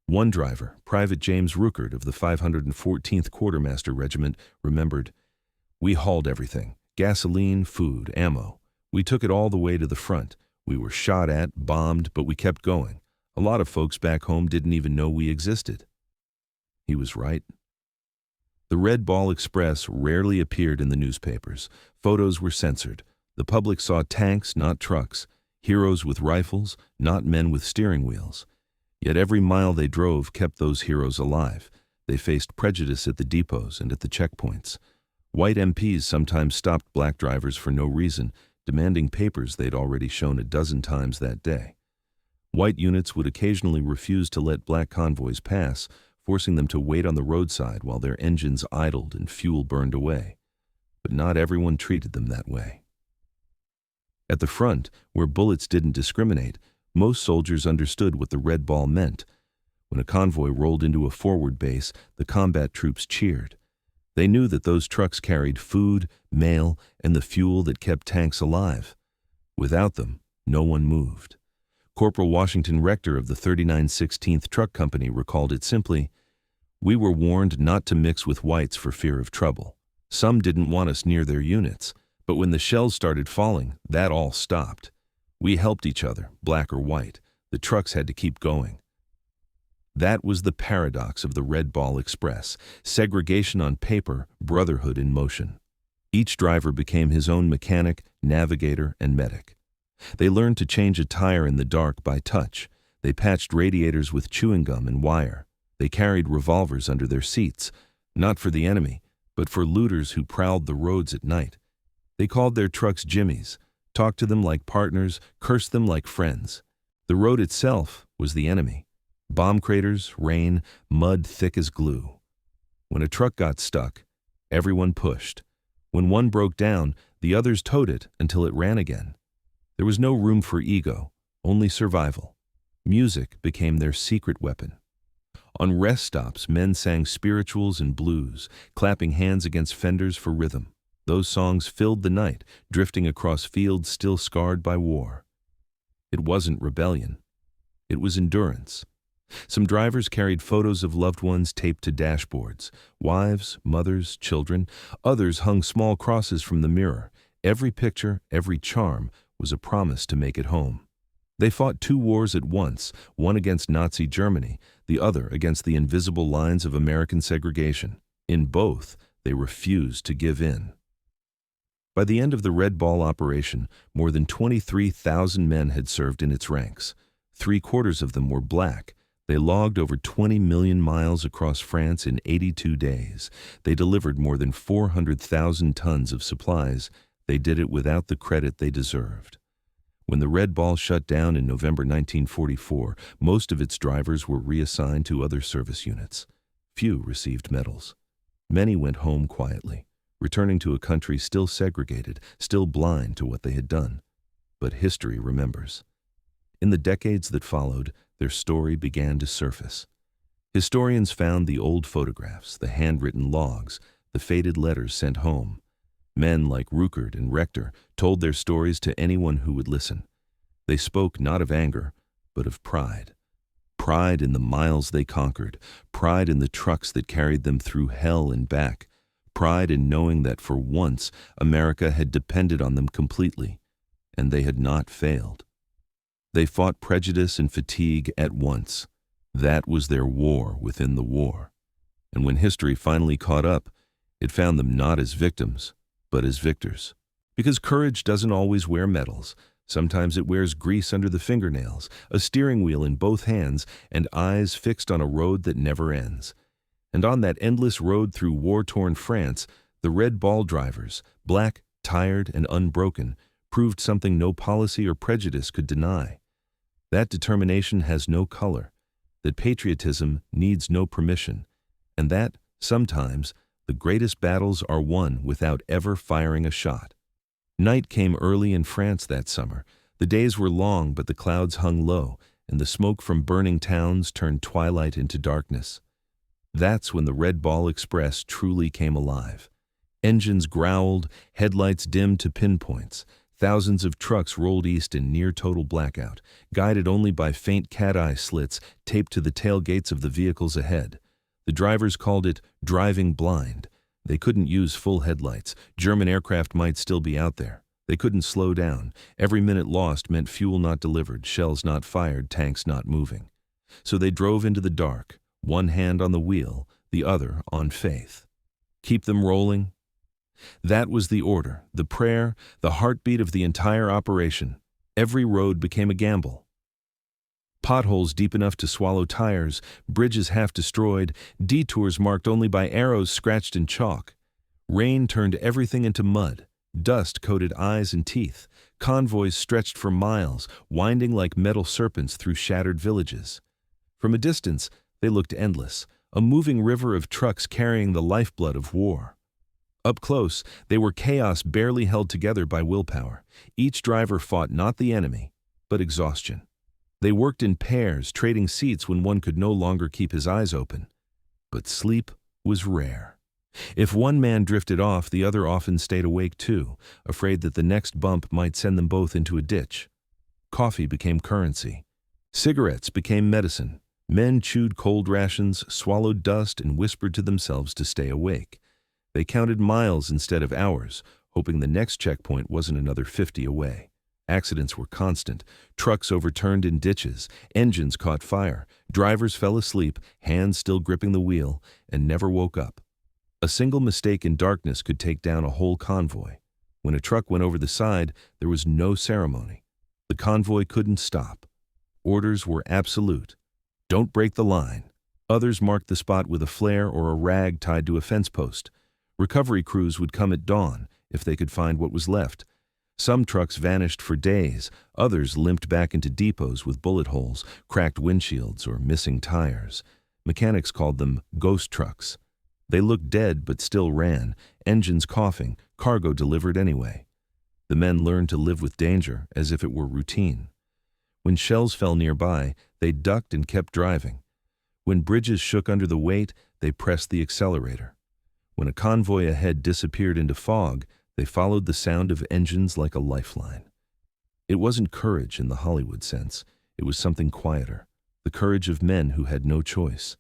One driver, Private James Ruckert of the 514th Quartermaster Regiment, remembered, "We hauled everything, gasoline, food, ammo. We took it all the way to the front. We were shot at, bombed, but we kept going. A lot of folks back home didn't even know we existed." He was right. The Red Ball Express rarely appeared in the newspapers. Photos were censored. The public saw tanks, not trucks, heroes with rifles, not men with steering wheels. Yet every mile they drove kept those heroes alive. They faced prejudice at the depots and at the checkpoints. White MPs sometimes stopped black drivers for no reason, demanding papers they'd already shown a dozen times that day. White units would occasionally refuse to let black convoys pass, forcing them to wait on the roadside while their engines idled and fuel burned away. But not everyone treated them that way. At the front, where bullets didn't discriminate, most soldiers understood what the red ball meant. When a convoy rolled into a forward base, the combat troops cheered. They knew that those trucks carried food, mail, and the fuel that kept tanks alive. Without them, no one moved. Corporal Washington Rector of the 3916th Truck Company recalled it simply, "We were warned not to mix with whites for fear of trouble. Some didn't want us near their units, but when the shells started falling, that all stopped. We helped each other, black or white. The trucks had to keep going." That was the paradox of the Red Ball Express: segregation on paper, brotherhood in motion. Each driver became his own mechanic, navigator, and medic. They learned to change a tire in the dark by touch. They patched radiators with chewing gum and wire. They carried revolvers under their seats, not for the enemy, but for looters who prowled the roads at night. They called their trucks Jimmies, talked to them like partners, cursed them like friends. The road itself was the enemy. Bomb craters, rain, mud thick as glue. When a truck got stuck, everyone pushed. When one broke down, the others towed it until it ran again. There was no room for ego, only survival. Music became their secret weapon. On rest stops, men sang spirituals and blues, clapping hands against fenders for rhythm. Those songs filled the night, drifting across fields still scarred by war. It wasn't rebellion. It was endurance. Some drivers carried photos of loved ones taped to dashboards, wives, mothers, children. Others hung small crosses from the mirror. Every picture, every charm, was a promise to make it home. They fought two wars at once, one against Nazi Germany, the other against the invisible lines of American segregation. In both, they refused to give in. By the end of the Red Ball operation, more than 23,000 men had served in its ranks. 3/4 of them were black. They logged over 20 million miles across France in 82 days. They delivered more than 400,000 tons of supplies. They did it without the credit they deserved. When the Red Ball shut down in November 1944, most of its drivers were reassigned to other service units. Few received medals. Many went home quietly, returning to a country still segregated, still blind to what they had done. But history remembers. In the decades that followed, their story began to surface. Historians found the old photographs, the handwritten logs, the faded letters sent home. Men like Ruckert and Rector told their stories to anyone who would listen. They spoke not of anger, but of pride. Pride in the miles they conquered, pride in the trucks that carried them through hell and back, pride in knowing that for once America had depended on them completely, and they had not failed. They fought prejudice and fatigue at once. That was their war within the war. And when history finally caught up, it found them not as victims, but as victors. Because courage doesn't always wear medals. Sometimes it wears grease under the fingernails, a steering wheel in both hands, and eyes fixed on a road that never ends. And on that endless road through war-torn France, the Red Ball drivers, black, tired, and unbroken, proved something no policy or prejudice could deny. That determination has no color, that patriotism needs no permission, and that, sometimes, the greatest battles are won without ever firing a shot. Night came early in France that summer. The days were long, but the clouds hung low, and the smoke from burning towns turned twilight into darkness. That's when the Red Ball Express truly came alive. Engines growled, headlights dimmed to pinpoints. Thousands of trucks rolled east in near-total blackout, guided only by faint cat-eye slits taped to the tailgates of the vehicles ahead. The drivers called it driving blind. They couldn't use full headlights. German aircraft might still be out there. They couldn't slow down. Every minute lost meant fuel not delivered, shells not fired, tanks not moving. So they drove into the dark, one hand on the wheel, the other on faith. Keep them rolling. That was the order, the prayer, the heartbeat of the entire operation. Every road became a gamble. Potholes deep enough to swallow tires, bridges half destroyed, detours marked only by arrows scratched in chalk. Rain turned everything into mud. Dust coated eyes and teeth. Convoys stretched for miles, winding like metal serpents through shattered villages. From a distance, they looked endless, a moving river of trucks carrying the lifeblood of war. Up close, they were chaos barely held together by willpower. Each driver fought not the enemy, but exhaustion. They worked in pairs, trading seats when one could no longer keep his eyes open. But sleep was rare. If one man drifted off, the other often stayed awake too, afraid that the next bump might send them both into a ditch. Coffee became currency. Cigarettes became medicine. Men chewed cold rations, swallowed dust, and whispered to themselves to stay awake. They counted miles instead of hours, hoping the next checkpoint wasn't another 50 away. Accidents were constant. Trucks overturned in ditches. Engines caught fire. Drivers fell asleep, hands still gripping the wheel, and never woke up. A single mistake in darkness could take down a whole convoy. When a truck went over the side, there was no ceremony. The convoy couldn't stop. Orders were absolute. Don't break the line. Others marked the spot with a flare or a rag tied to a fence post. Recovery crews would come at dawn, if they could find what was left. Some trucks vanished for days, others limped back into depots with bullet holes, cracked windshields, or missing tires. Mechanics called them ghost trucks. They looked dead but still ran, engines coughing, cargo delivered anyway. The men learned to live with danger as if it were routine. When shells fell nearby, they ducked and kept driving. When bridges shook under the weight, they pressed the accelerator. When a convoy ahead disappeared into fog, they followed the sound of engines like a lifeline. It wasn't courage in the Hollywood sense. It was something quieter, the courage of men who had no choice.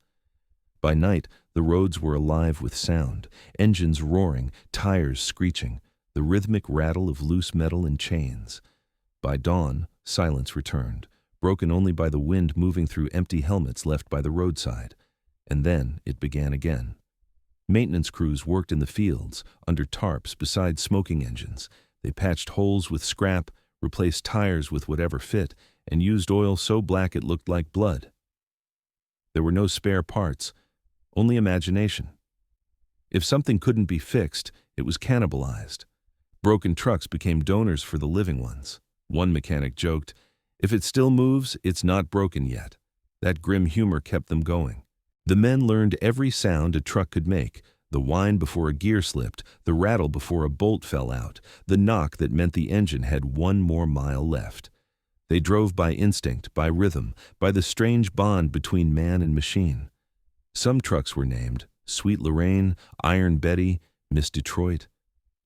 By night, the roads were alive with sound, engines roaring, tires screeching, the rhythmic rattle of loose metal and chains. By dawn, silence returned, broken only by the wind moving through empty helmets left by the roadside. And then it began again. Maintenance crews worked in the fields, under tarps, beside smoking engines. They patched holes with scrap, replaced tires with whatever fit, and used oil so black it looked like blood. There were no spare parts, only imagination. If something couldn't be fixed, it was cannibalized. Broken trucks became donors for the living ones. One mechanic joked, "If it still moves, it's not broken yet." That grim humor kept them going. The men learned every sound a truck could make, the whine before a gear slipped, the rattle before a bolt fell out, the knock that meant the engine had one more mile left. They drove by instinct, by rhythm, by the strange bond between man and machine. Some trucks were named, Sweet Lorraine, Iron Betty, Miss Detroit.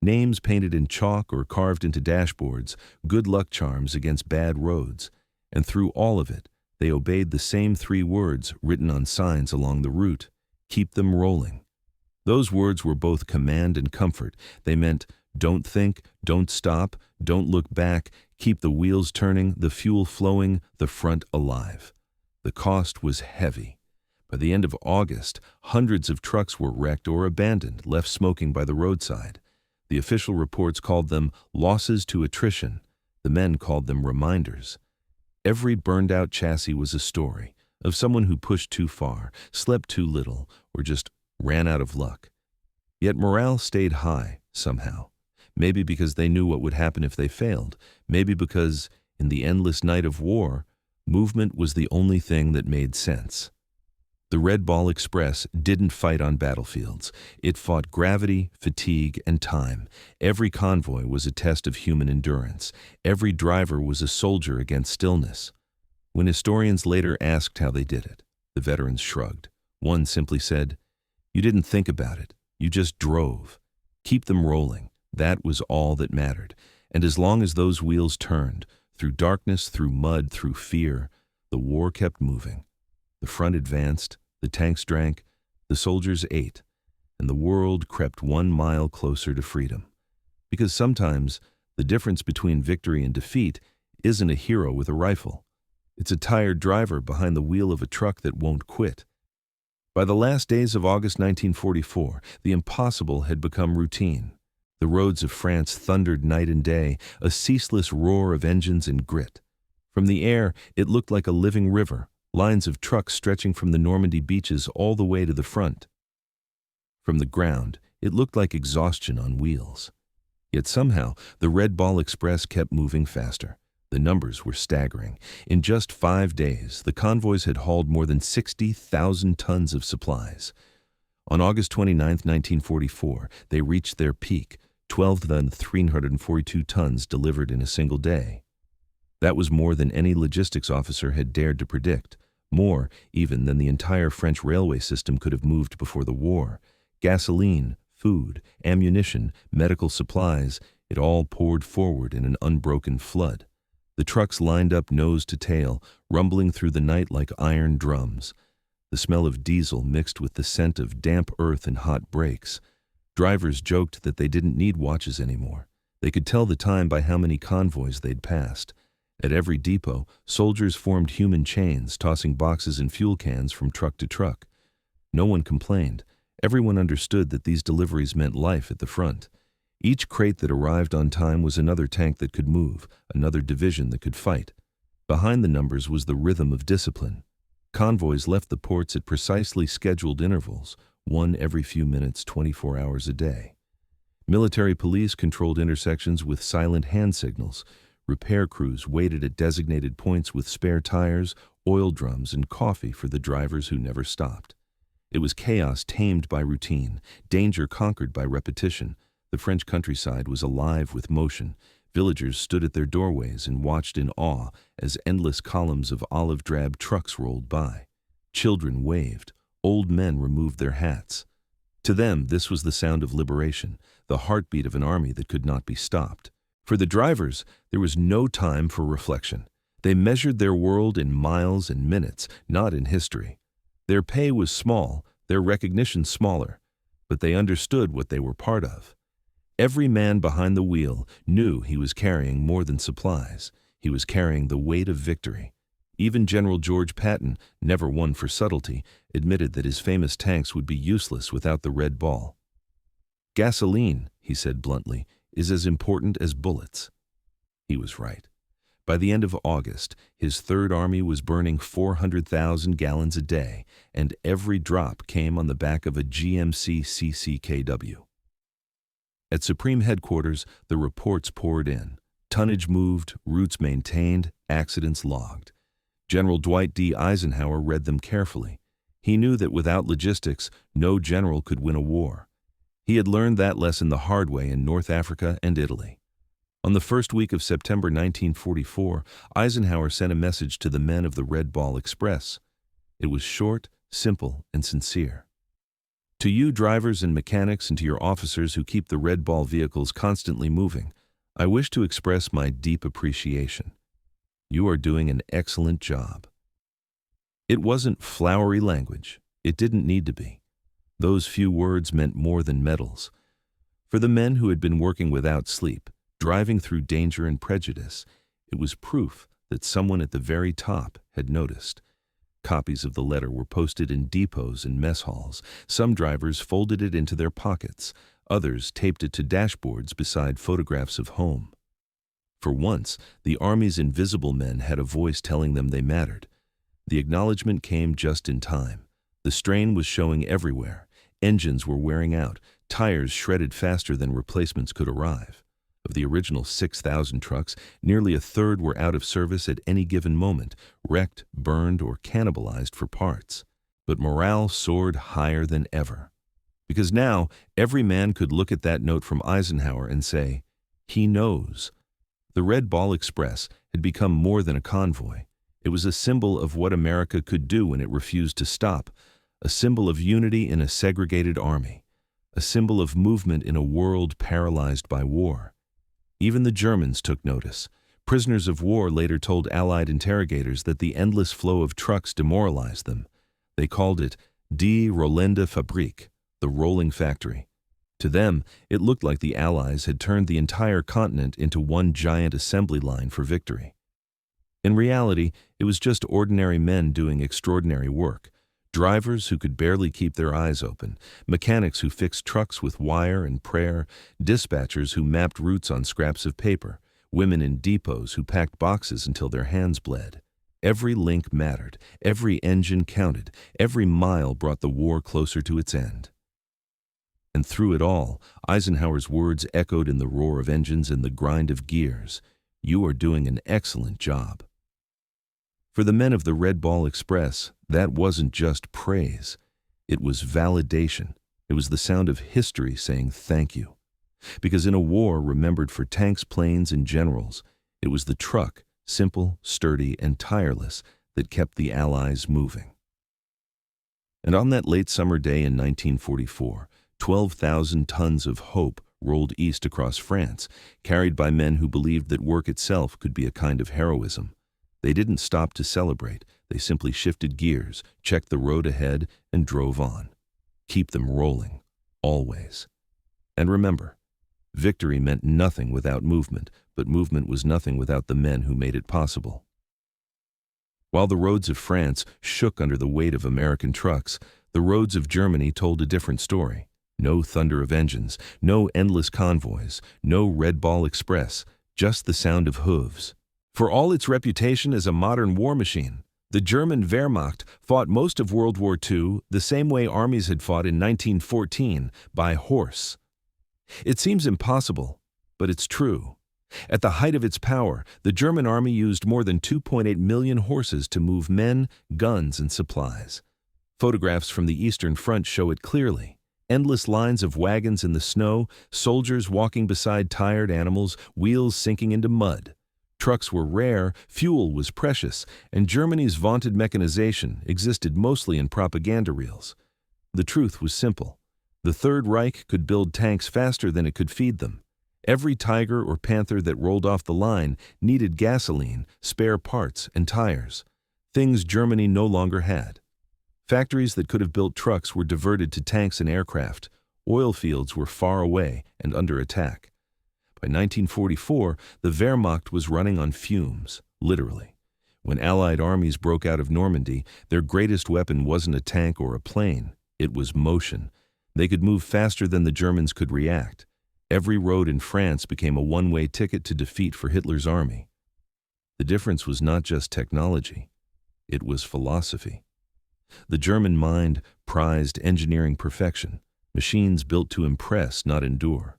Names painted in chalk or carved into dashboards, good luck charms against bad roads. And through all of it, they obeyed the same 3 words written on signs along the route: keep them rolling. Those words were both command and comfort. They meant, don't think, don't stop, don't look back, keep the wheels turning, the fuel flowing, the front alive. The cost was heavy. By the end of August, hundreds of trucks were wrecked or abandoned, left smoking by the roadside. The official reports called them losses to attrition. The men called them reminders. Every burned-out chassis was a story of someone who pushed too far, slept too little, or just ran out of luck. Yet morale stayed high, somehow. Maybe because they knew what would happen if they failed. Maybe because, in the endless night of war, movement was the only thing that made sense. The Red Ball Express didn't fight on battlefields. It fought gravity, fatigue, and time. Every convoy was a test of human endurance. Every driver was a soldier against stillness. When historians later asked how they did it, the veterans shrugged. One simply said, "You didn't think about it. You just drove. Keep them rolling. That was all that mattered. And as long as those wheels turned, through darkness, through mud, through fear, the war kept moving. The front advanced, the tanks drank, the soldiers ate, and the world crept 1 mile closer to freedom. Because sometimes the difference between victory and defeat isn't a hero with a rifle. It's a tired driver behind the wheel of a truck that won't quit. By the last days of August 1944, the impossible had become routine. The roads of France thundered night and day, a ceaseless roar of engines and grit. From the air, it looked like a living river, lines of trucks stretching from the Normandy beaches all the way to the front. From the ground, It looked like exhaustion on wheels. Yet somehow, the Red Ball Express kept moving faster. The numbers were staggering. In just 5 days, the convoys had hauled more than 60,000 tons of supplies. On August 29, 1944, they reached their peak, 12,342 tons delivered in a single day. That was more than any logistics officer had dared to predict, more even than the entire French railway system could have moved before the war. Gasoline, food, ammunition, medical supplies, it all poured forward in an unbroken flood. The trucks lined up nose to tail, rumbling through the night like iron drums. The smell of diesel mixed with the scent of damp earth and hot brakes. Drivers joked that they didn't need watches anymore. They could tell the time by how many convoys they'd passed. At every depot, soldiers formed human chains, tossing boxes and fuel cans from truck to truck. No one complained. Everyone understood that these deliveries meant life at the front. Each crate that arrived on time was another tank that could move, another division that could fight. Behind the numbers was the rhythm of discipline. Convoys left the ports at precisely scheduled intervals, one every few minutes, 24 hours a day. Military police controlled intersections with silent hand signals. Repair crews waited at designated points with spare tires, oil drums, and coffee for the drivers who never stopped. It was chaos tamed by routine, danger conquered by repetition. The French countryside was alive with motion. Villagers stood at their doorways and watched in awe as endless columns of olive-drab trucks rolled by. Children waved. Old men removed their hats. To them, this was the sound of liberation, the heartbeat of an army that could not be stopped. For the drivers, there was no time for reflection. They measured their world in miles and minutes, not in history. Their pay was small, their recognition smaller, but they understood what they were part of. Every man behind the wheel knew he was carrying more than supplies. He was carrying the weight of victory. Even General George Patton, never one for subtlety, admitted that his famous tanks would be useless without the Red Ball. "Gasoline," he said bluntly, "is as important as bullets." He was right. By the end of August, his Third Army was burning 400,000 gallons a day, and every drop came on the back of a GMC CCKW. At Supreme Headquarters, the reports poured in. Tonnage moved, routes maintained, accidents logged. General Dwight D. Eisenhower read them carefully. He knew that without logistics, no general could win a war. He had learned that lesson the hard way in North Africa and Italy. On the first week of September 1944, Eisenhower sent a message to the men of the Red Ball Express. It was short, simple, and sincere. To you drivers and mechanics and to your officers who keep the Red Ball vehicles constantly moving, I wish to express my deep appreciation. You are doing an excellent job. It wasn't flowery language. It didn't need to be. Those few words meant more than medals. For the men who had been working without sleep, driving through danger and prejudice, it was proof that someone at the very top had noticed. Copies of the letter were posted in depots and mess halls. Some drivers folded it into their pockets. Others taped it to dashboards beside photographs of home. For once, the Army's invisible men had a voice telling them they mattered. The acknowledgement came just in time. The strain was showing everywhere. Engines were wearing out. Tires shredded faster than replacements could arrive. Of the original 6,000 trucks, nearly a third were out of service at any given moment, wrecked, burned, or cannibalized for parts. But morale soared higher than ever. Because now, every man could look at that note from Eisenhower and say, he knows. The Red Ball Express had become more than a convoy. It was a symbol of what America could do when it refused to stop, a symbol of unity in a segregated army, a symbol of movement in a world paralyzed by war. Even the Germans took notice. Prisoners of war later told Allied interrogators that the endless flow of trucks demoralized them. They called it Die Rollende Fabrik, the rolling factory. To them, it looked like the Allies had turned the entire continent into one giant assembly line for victory. In reality, it was just ordinary men doing extraordinary work. Drivers who could barely keep their eyes open, mechanics who fixed trucks with wire and prayer, dispatchers who mapped routes on scraps of paper, women in depots who packed boxes until their hands bled. Every link mattered, every engine counted, every mile brought the war closer to its end. And through it all, Eisenhower's words echoed in the roar of engines and the grind of gears. "You are doing an excellent job." For the men of the Red Ball Express, that wasn't just praise. It was validation. It was the sound of history saying thank you. Because in a war remembered for tanks, planes, and generals, it was the truck, simple, sturdy, and tireless, that kept the Allies moving. And on that late summer day in 1944, 12,000 tons of hope rolled east across France, carried by men who believed that work itself could be a kind of heroism. They didn't stop to celebrate. They simply shifted gears, checked the road ahead, and drove on. Keep them rolling, always. And remember, victory meant nothing without movement, but movement was nothing without the men who made it possible. While the roads of France shook under the weight of American trucks, the roads of Germany told a different story. No thunder of engines, no endless convoys, no Red Ball Express, just the sound of hooves. For all its reputation as a modern war machine, the German Wehrmacht fought most of World War II the same way armies had fought in 1914, by horse. It seems impossible, but it's true. At the height of its power, the German army used more than 2.8 million horses to move men, guns, and supplies. Photographs from the Eastern Front show it clearly. Endless lines of wagons in the snow, soldiers walking beside tired animals, wheels sinking into mud. Trucks were rare, fuel was precious, and Germany's vaunted mechanization existed mostly in propaganda reels. The truth was simple. The Third Reich could build tanks faster than it could feed them. Every Tiger or Panther that rolled off the line needed gasoline, spare parts, and tires, things Germany no longer had. Factories that could have built trucks were diverted to tanks and aircraft. Oil fields were far away and under attack. By 1944, the Wehrmacht was running on fumes, literally. When Allied armies broke out of Normandy, their greatest weapon wasn't a tank or a plane. It was motion. They could move faster than the Germans could react. Every road in France became a one-way ticket to defeat for Hitler's army. The difference was not just technology. It was philosophy. The German mind prized engineering perfection, machines built to impress, not endure.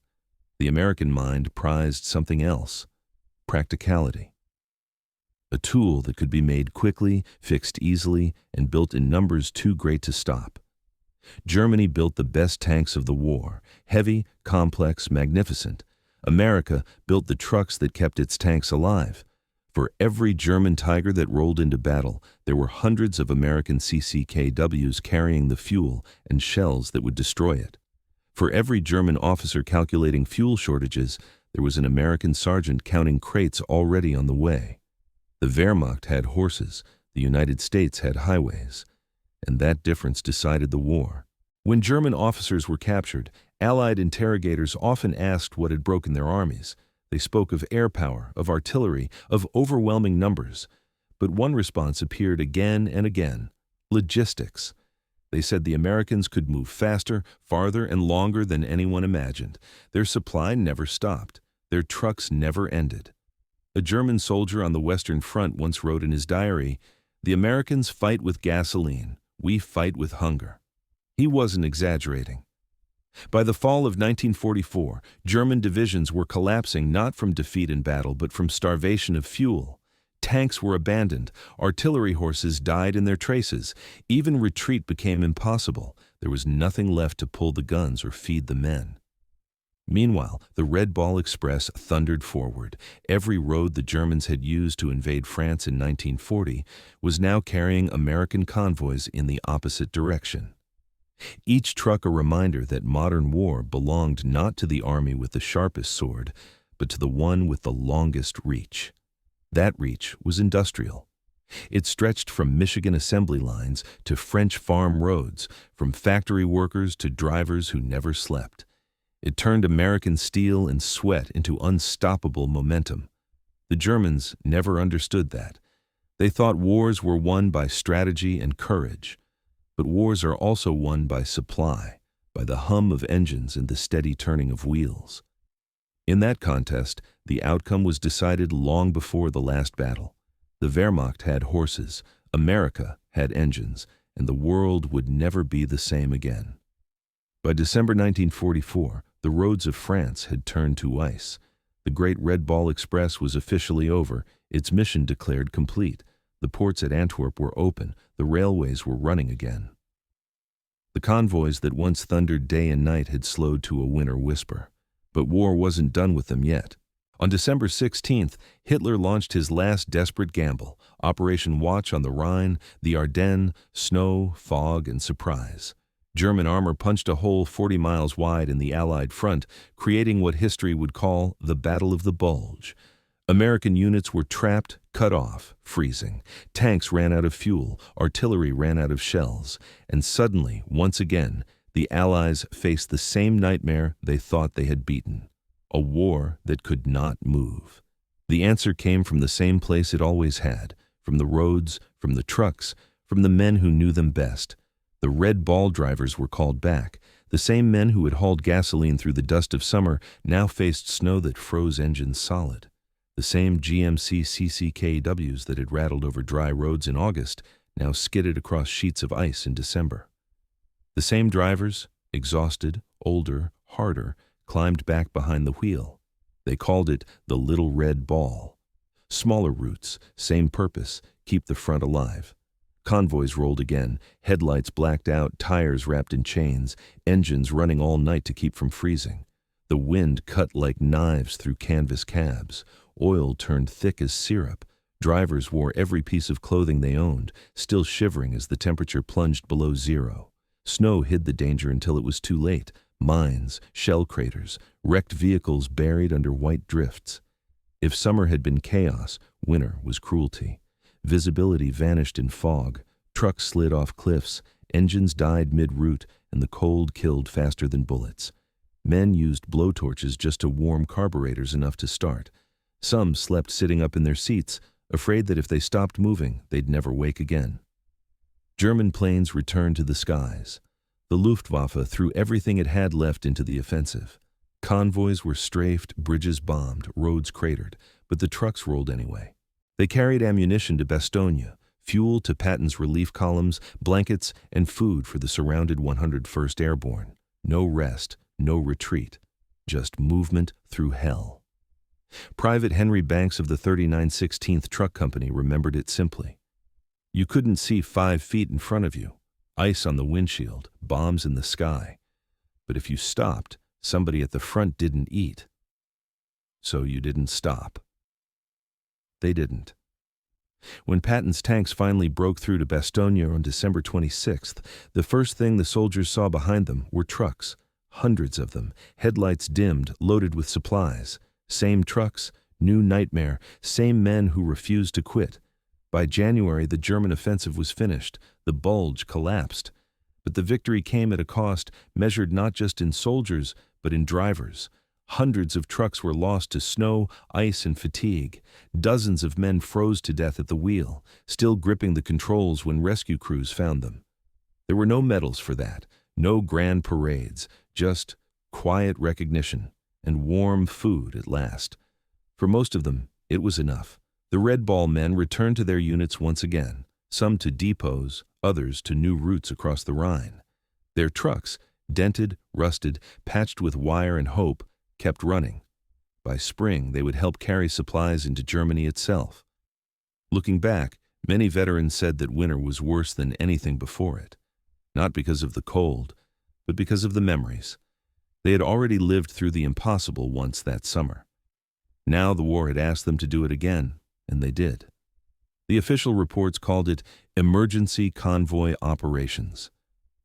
The American mind prized something else, practicality. A tool that could be made quickly, fixed easily, and built in numbers too great to stop. Germany built the best tanks of the war, heavy, complex, magnificent. America built the trucks that kept its tanks alive. For every German Tiger that rolled into battle, there were hundreds of American CCKWs carrying the fuel and shells that would destroy it. For every German officer calculating fuel shortages, there was an American sergeant counting crates already on the way. The Wehrmacht had horses, the United States had highways. And that difference decided the war. When German officers were captured, Allied interrogators often asked what had broken their armies. They spoke of air power, of artillery, of overwhelming numbers. But one response appeared again and again: logistics. They said the Americans could move faster, farther, and longer than anyone imagined. Their supply never stopped. Their trucks never ended. A German soldier on the Western Front once wrote in his diary, "The Americans fight with gasoline. We fight with hunger." He wasn't exaggerating. By the fall of 1944, German divisions were collapsing not from defeat in battle but from starvation of fuel. Tanks were abandoned, artillery horses died in their traces, even retreat became impossible. There was nothing left to pull the guns or feed the men. Meanwhile, the Red Ball Express thundered forward. Every road the Germans had used to invade France in 1940 was now carrying American convoys in the opposite direction. Each truck a reminder that modern war belonged not to the army with the sharpest sword, but to the one with the longest reach. That reach was industrial. It stretched from Michigan assembly lines to French farm roads, from factory workers to drivers who never slept. It turned American steel and sweat into unstoppable momentum. The Germans never understood that. They thought wars were won by strategy and courage. But wars are also won by supply, by the hum of engines and the steady turning of wheels. In that contest, the outcome was decided long before the last battle. The Wehrmacht had horses, America had engines, and the world would never be the same again. By December 1944, the roads of France had turned to ice. The Great Red Ball Express was officially over, its mission declared complete. The ports at Antwerp were open, the railways were running again. The convoys that once thundered day and night had slowed to a winter whisper. But war wasn't done with them yet. On December 16th, Hitler launched his last desperate gamble, Operation Watch on the Rhine, the Ardennes, snow, fog, and surprise. German armor punched a hole 40 miles wide in the Allied front, creating what history would call the Battle of the Bulge. American units were trapped, cut off, freezing. Tanks ran out of fuel, artillery ran out of shells, and suddenly, once again, the Allies faced the same nightmare they thought they had beaten. A war that could not move. The answer came from the same place it always had, from the roads, from the trucks, from the men who knew them best. The Red Ball drivers were called back. The same men who had hauled gasoline through the dust of summer now faced snow that froze engines solid. The same GMC CCKWs that had rattled over dry roads in August now skidded across sheets of ice in December. The same drivers, exhausted, older, harder, climbed back behind the wheel. They called it the Little Red Ball. Smaller routes, same purpose, keep the front alive. Convoys rolled again, headlights blacked out, tires wrapped in chains, engines running all night to keep from freezing. The wind cut like knives through canvas cabs. Oil turned thick as syrup. Drivers wore every piece of clothing they owned, still shivering as the temperature plunged below zero. Snow hid the danger until it was too late. Mines, shell craters, wrecked vehicles buried under white drifts. If summer had been chaos, winter was cruelty. Visibility vanished in fog, trucks slid off cliffs, engines died mid-route, and the cold killed faster than bullets. Men used blowtorches just to warm carburetors enough to start. Some slept sitting up in their seats, afraid that if they stopped moving, they'd never wake again. German planes returned to the skies. The Luftwaffe threw everything it had left into the offensive. Convoys were strafed, bridges bombed, roads cratered, but the trucks rolled anyway. They carried ammunition to Bastogne, fuel to Patton's relief columns, blankets, and food for the surrounded 101st Airborne. No rest, no retreat, just movement through hell. Private Henry Banks of the 39 16th Truck Company remembered it simply. You couldn't see 5 feet in front of you, ice on the windshield, bombs in the sky. But if you stopped, somebody at the front didn't eat. So you didn't stop. They didn't. When Patton's tanks finally broke through to Bastogne on December 26th, the first thing the soldiers saw behind them were trucks, hundreds of them, headlights dimmed, loaded with supplies. Same trucks, new nightmare, same men who refused to quit. By January, the German offensive was finished. The bulge collapsed. But the victory came at a cost measured not just in soldiers, but in drivers. Hundreds of trucks were lost to snow, ice, and fatigue. Dozens of men froze to death at the wheel, still gripping the controls when rescue crews found them. There were no medals for that, no grand parades, just quiet recognition and warm food at last. For most of them, it was enough. The Red Ball men returned to their units once again, some to depots, others to new routes across the Rhine. Their trucks, dented, rusted, patched with wire and hope, kept running. By spring, they would help carry supplies into Germany itself. Looking back, many veterans said that winter was worse than anything before it. Not because of the cold, but because of the memories. They had already lived through the impossible once that summer. Now the war had asked them to do it again, and they did. The official reports called it emergency convoy operations.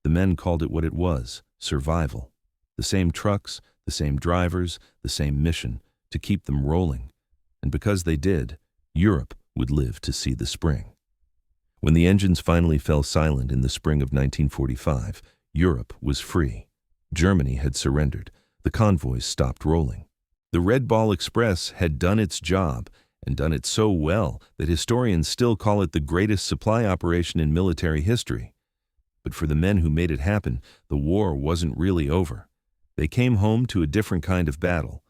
The men called it what it was, survival. The same trucks, the same drivers, the same mission, to keep them rolling. And because they did, Europe would live to see the spring. When the engines finally fell silent in the spring of 1945, Europe was free. Germany had surrendered. The convoys stopped rolling. The Red Ball Express had done its job, and done it so well that historians still call it the greatest supply operation in military history. But for the men who made it happen, the war wasn't really over. They came home to a different kind of battle.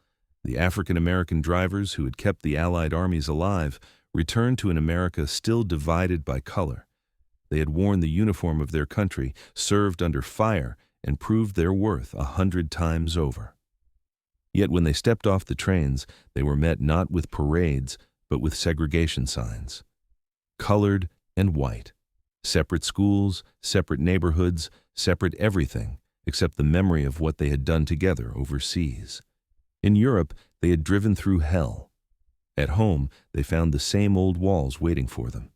The African-American drivers who had kept the Allied armies alive returned to an America still divided by color. They had worn the uniform of their country, served under fire, and proved their worth 100 times over. Yet when they stepped off the trains, they were met not with parades, but with segregation signs. Colored and white. Separate schools, separate neighborhoods, separate everything, except the memory of what they had done together overseas. In Europe, they had driven through hell. At home, they found the same old walls waiting for them.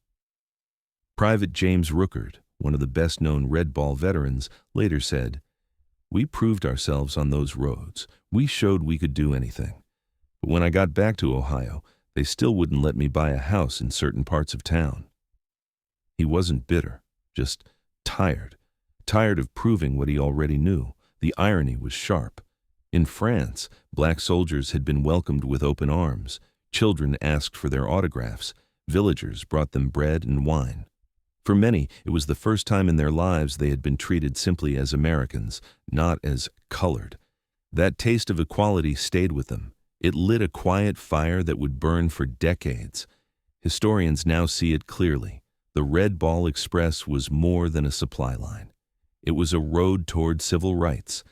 Private James Rookert, one of the best-known Red Ball veterans, later said, "We proved ourselves on those roads. We showed we could do anything. But when I got back to Ohio, they still wouldn't let me buy a house in certain parts of town." He wasn't bitter, just tired of proving what he already knew. The irony was sharp. In France, black soldiers had been welcomed with open arms. Children asked for their autographs. Villagers brought them bread and wine. For many, it was the first time in their lives they had been treated simply as Americans, not as colored. That taste of equality stayed with them. It lit a quiet fire that would burn for decades. Historians now see it clearly. The Red Ball Express was more than a supply line. It was a road toward civil rights,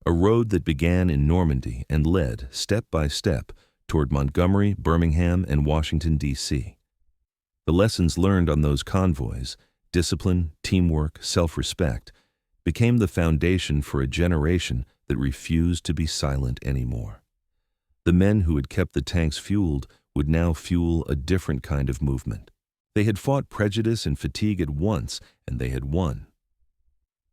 a road that began in Normandy and led, step by step, toward Montgomery, Birmingham, and Washington, D.C. The lessons learned on those convoys, discipline, teamwork, self-respect, became the foundation for a generation that refused to be silent anymore. The men who had kept the tanks fueled would now fuel a different kind of movement. They had fought prejudice and fatigue at once, and they had won.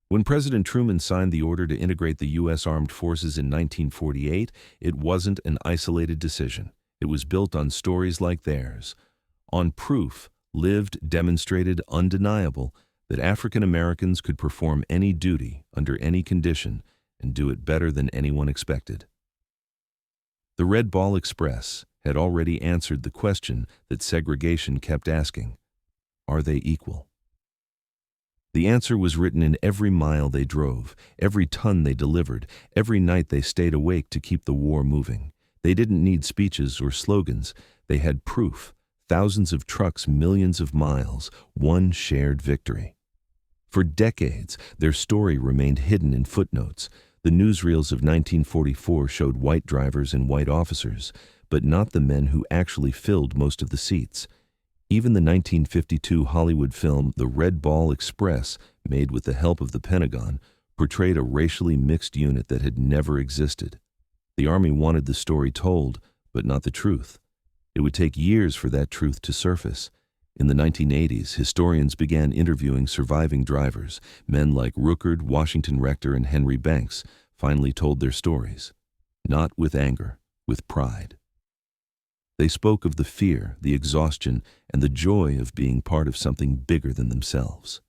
When President Truman signed the order to integrate the U.S. Armed Forces in 1948, it wasn't an isolated decision. It was built on stories like theirs, on proof, lived, demonstrated, undeniable, that African Americans could perform any duty under any condition and do it better than anyone expected. The Red Ball Express had already answered the question that segregation kept asking: are they equal? The answer was written in every mile they drove, every ton they delivered, every night they stayed awake to keep the war moving. They didn't need speeches or slogans. They had proof. Thousands of trucks, millions of miles, one shared victory. For decades, their story remained hidden in footnotes. The newsreels of 1944 showed white drivers and white officers, but not the men who actually filled most of the seats. Even the 1952 Hollywood film The Red Ball Express, made with the help of the Pentagon, portrayed a racially mixed unit that had never existed. The Army wanted the story told, but not the truth. It would take years for that truth to surface. In the 1980s, historians began interviewing surviving drivers. Men like Rookert, Washington Rector, and Henry Banks finally told their stories. Not with anger, with pride. They spoke of the fear, the exhaustion, and the joy of being part of something bigger than themselves.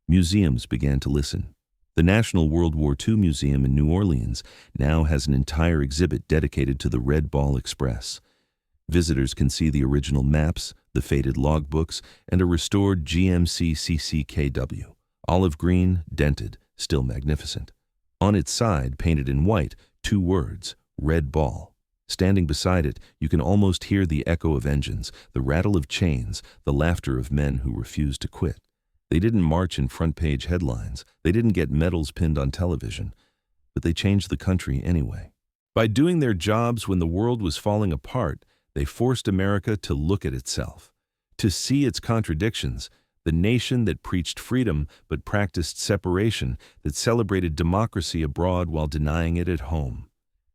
Museums began to listen. The National World War II Museum in New Orleans now has an entire exhibit dedicated to the Red Ball Express. Visitors can see the original maps, the faded logbooks, and a restored GMC CCKW, olive green, dented, still magnificent. On its side, painted in white, 2 words, Red Ball. Standing beside it, you can almost hear the echo of engines, the rattle of chains, the laughter of men who refused to quit. They didn't march in front-page headlines. They didn't get medals pinned on television. But they changed the country anyway. By doing their jobs when the world was falling apart, they forced America to look at itself, to see its contradictions, the nation that preached freedom but practiced separation, that celebrated democracy abroad while denying it at home.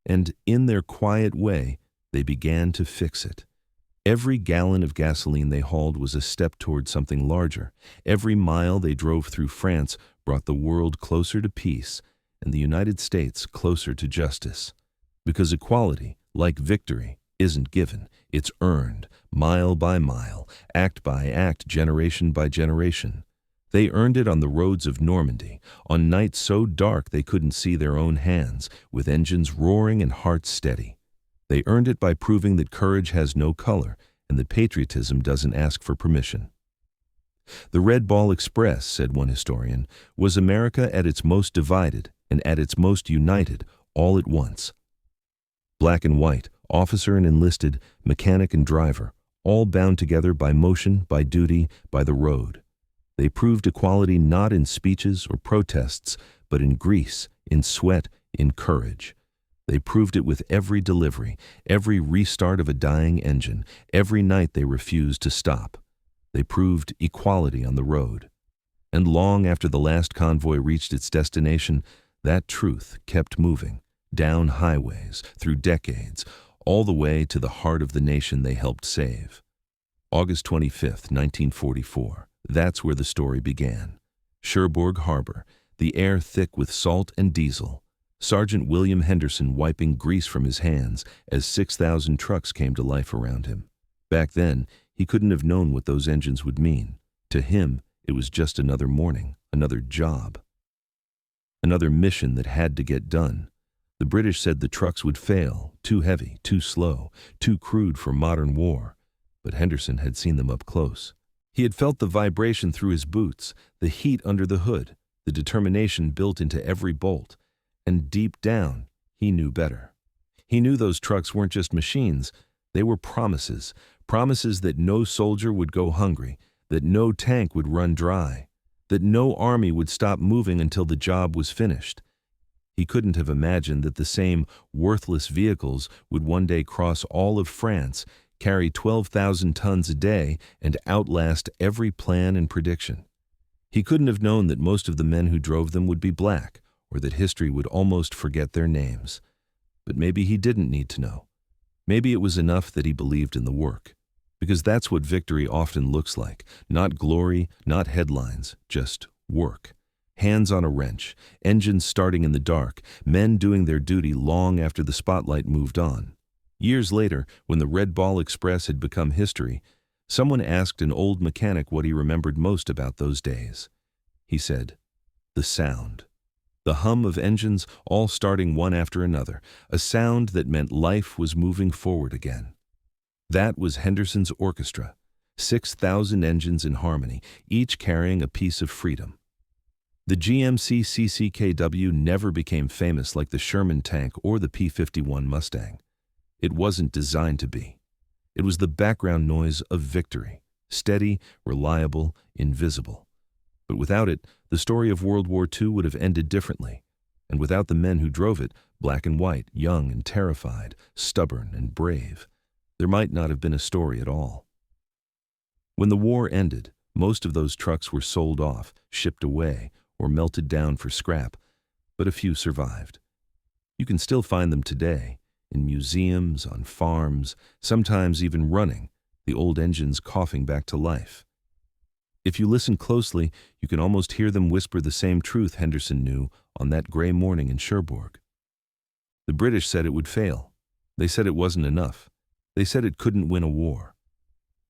And in their quiet way, they began to fix it. Every gallon of gasoline they hauled was a step toward something larger. Every mile they drove through France brought the world closer to peace and the United States closer to justice. Because equality, like victory, isn't given, it's earned, mile by mile, act by act, generation by generation. They earned it on the roads of Normandy, on nights so dark they couldn't see their own hands, with engines roaring and hearts steady. They earned it by proving that courage has no color and that patriotism doesn't ask for permission. The Red Ball Express, said one historian, was America at its most divided and at its most united all at once. Black and white, officer and enlisted, mechanic and driver, all bound together by motion, by duty, by the road. They proved equality not in speeches or protests, but in grease, in sweat, in courage. They proved it with every delivery, every restart of a dying engine, every night they refused to stop. They proved equality on the road. And long after the last convoy reached its destination, that truth kept moving, down highways, through decades, all the way to the heart of the nation they helped save. August 25th, 1944. That's where the story began. Cherbourg Harbor, the air thick with salt and diesel. Sergeant William Henderson wiping grease from his hands as 6,000 trucks came to life around him. Back then, he couldn't have known what those engines would mean. To him, it was just another morning, another job. Another mission that had to get done. The British said the trucks would fail, too heavy, too slow, too crude for modern war. But Henderson had seen them up close. He had felt the vibration through his boots, the heat under the hood, the determination built into every bolt. And deep down, he knew better. He knew those trucks weren't just machines. They were promises, promises that no soldier would go hungry, that no tank would run dry, that no army would stop moving until the job was finished. He couldn't have imagined that the same worthless vehicles would one day cross all of France, carry 12,000 tons a day, and outlast every plan and prediction. He couldn't have known that most of the men who drove them would be black, or that history would almost forget their names. But maybe he didn't need to know. Maybe it was enough that he believed in the work. Because that's what victory often looks like. Not glory, not headlines, just work. Hands on a wrench, engines starting in the dark, men doing their duty long after the spotlight moved on. Years later, when the Red Ball Express had become history, someone asked an old mechanic what he remembered most about those days. He said, "The sound." The hum of engines all starting one after another, a sound that meant life was moving forward again. That was Henderson's orchestra, 6,000 engines in harmony, each carrying a piece of freedom. The GMC CCKW never became famous like the Sherman tank or the P-51 Mustang. It wasn't designed to be. It was the background noise of victory, steady, reliable, invisible. But without it, the story of World War II would have ended differently. And without the men who drove it, black and white, young and terrified, stubborn and brave, there might not have been a story at all. When the war ended, most of those trucks were sold off, shipped away, or melted down for scrap, but a few survived. You can still find them today, in museums, on farms, sometimes even running, the old engines coughing back to life. If you listen closely, you can almost hear them whisper the same truth Henderson knew on that gray morning in Cherbourg. The British said it would fail. They said it wasn't enough. They said it couldn't win a war.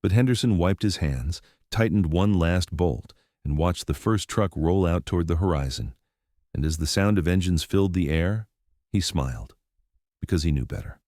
But Henderson wiped his hands, tightened one last bolt, and watched the first truck roll out toward the horizon. And as the sound of engines filled the air, he smiled, because he knew better.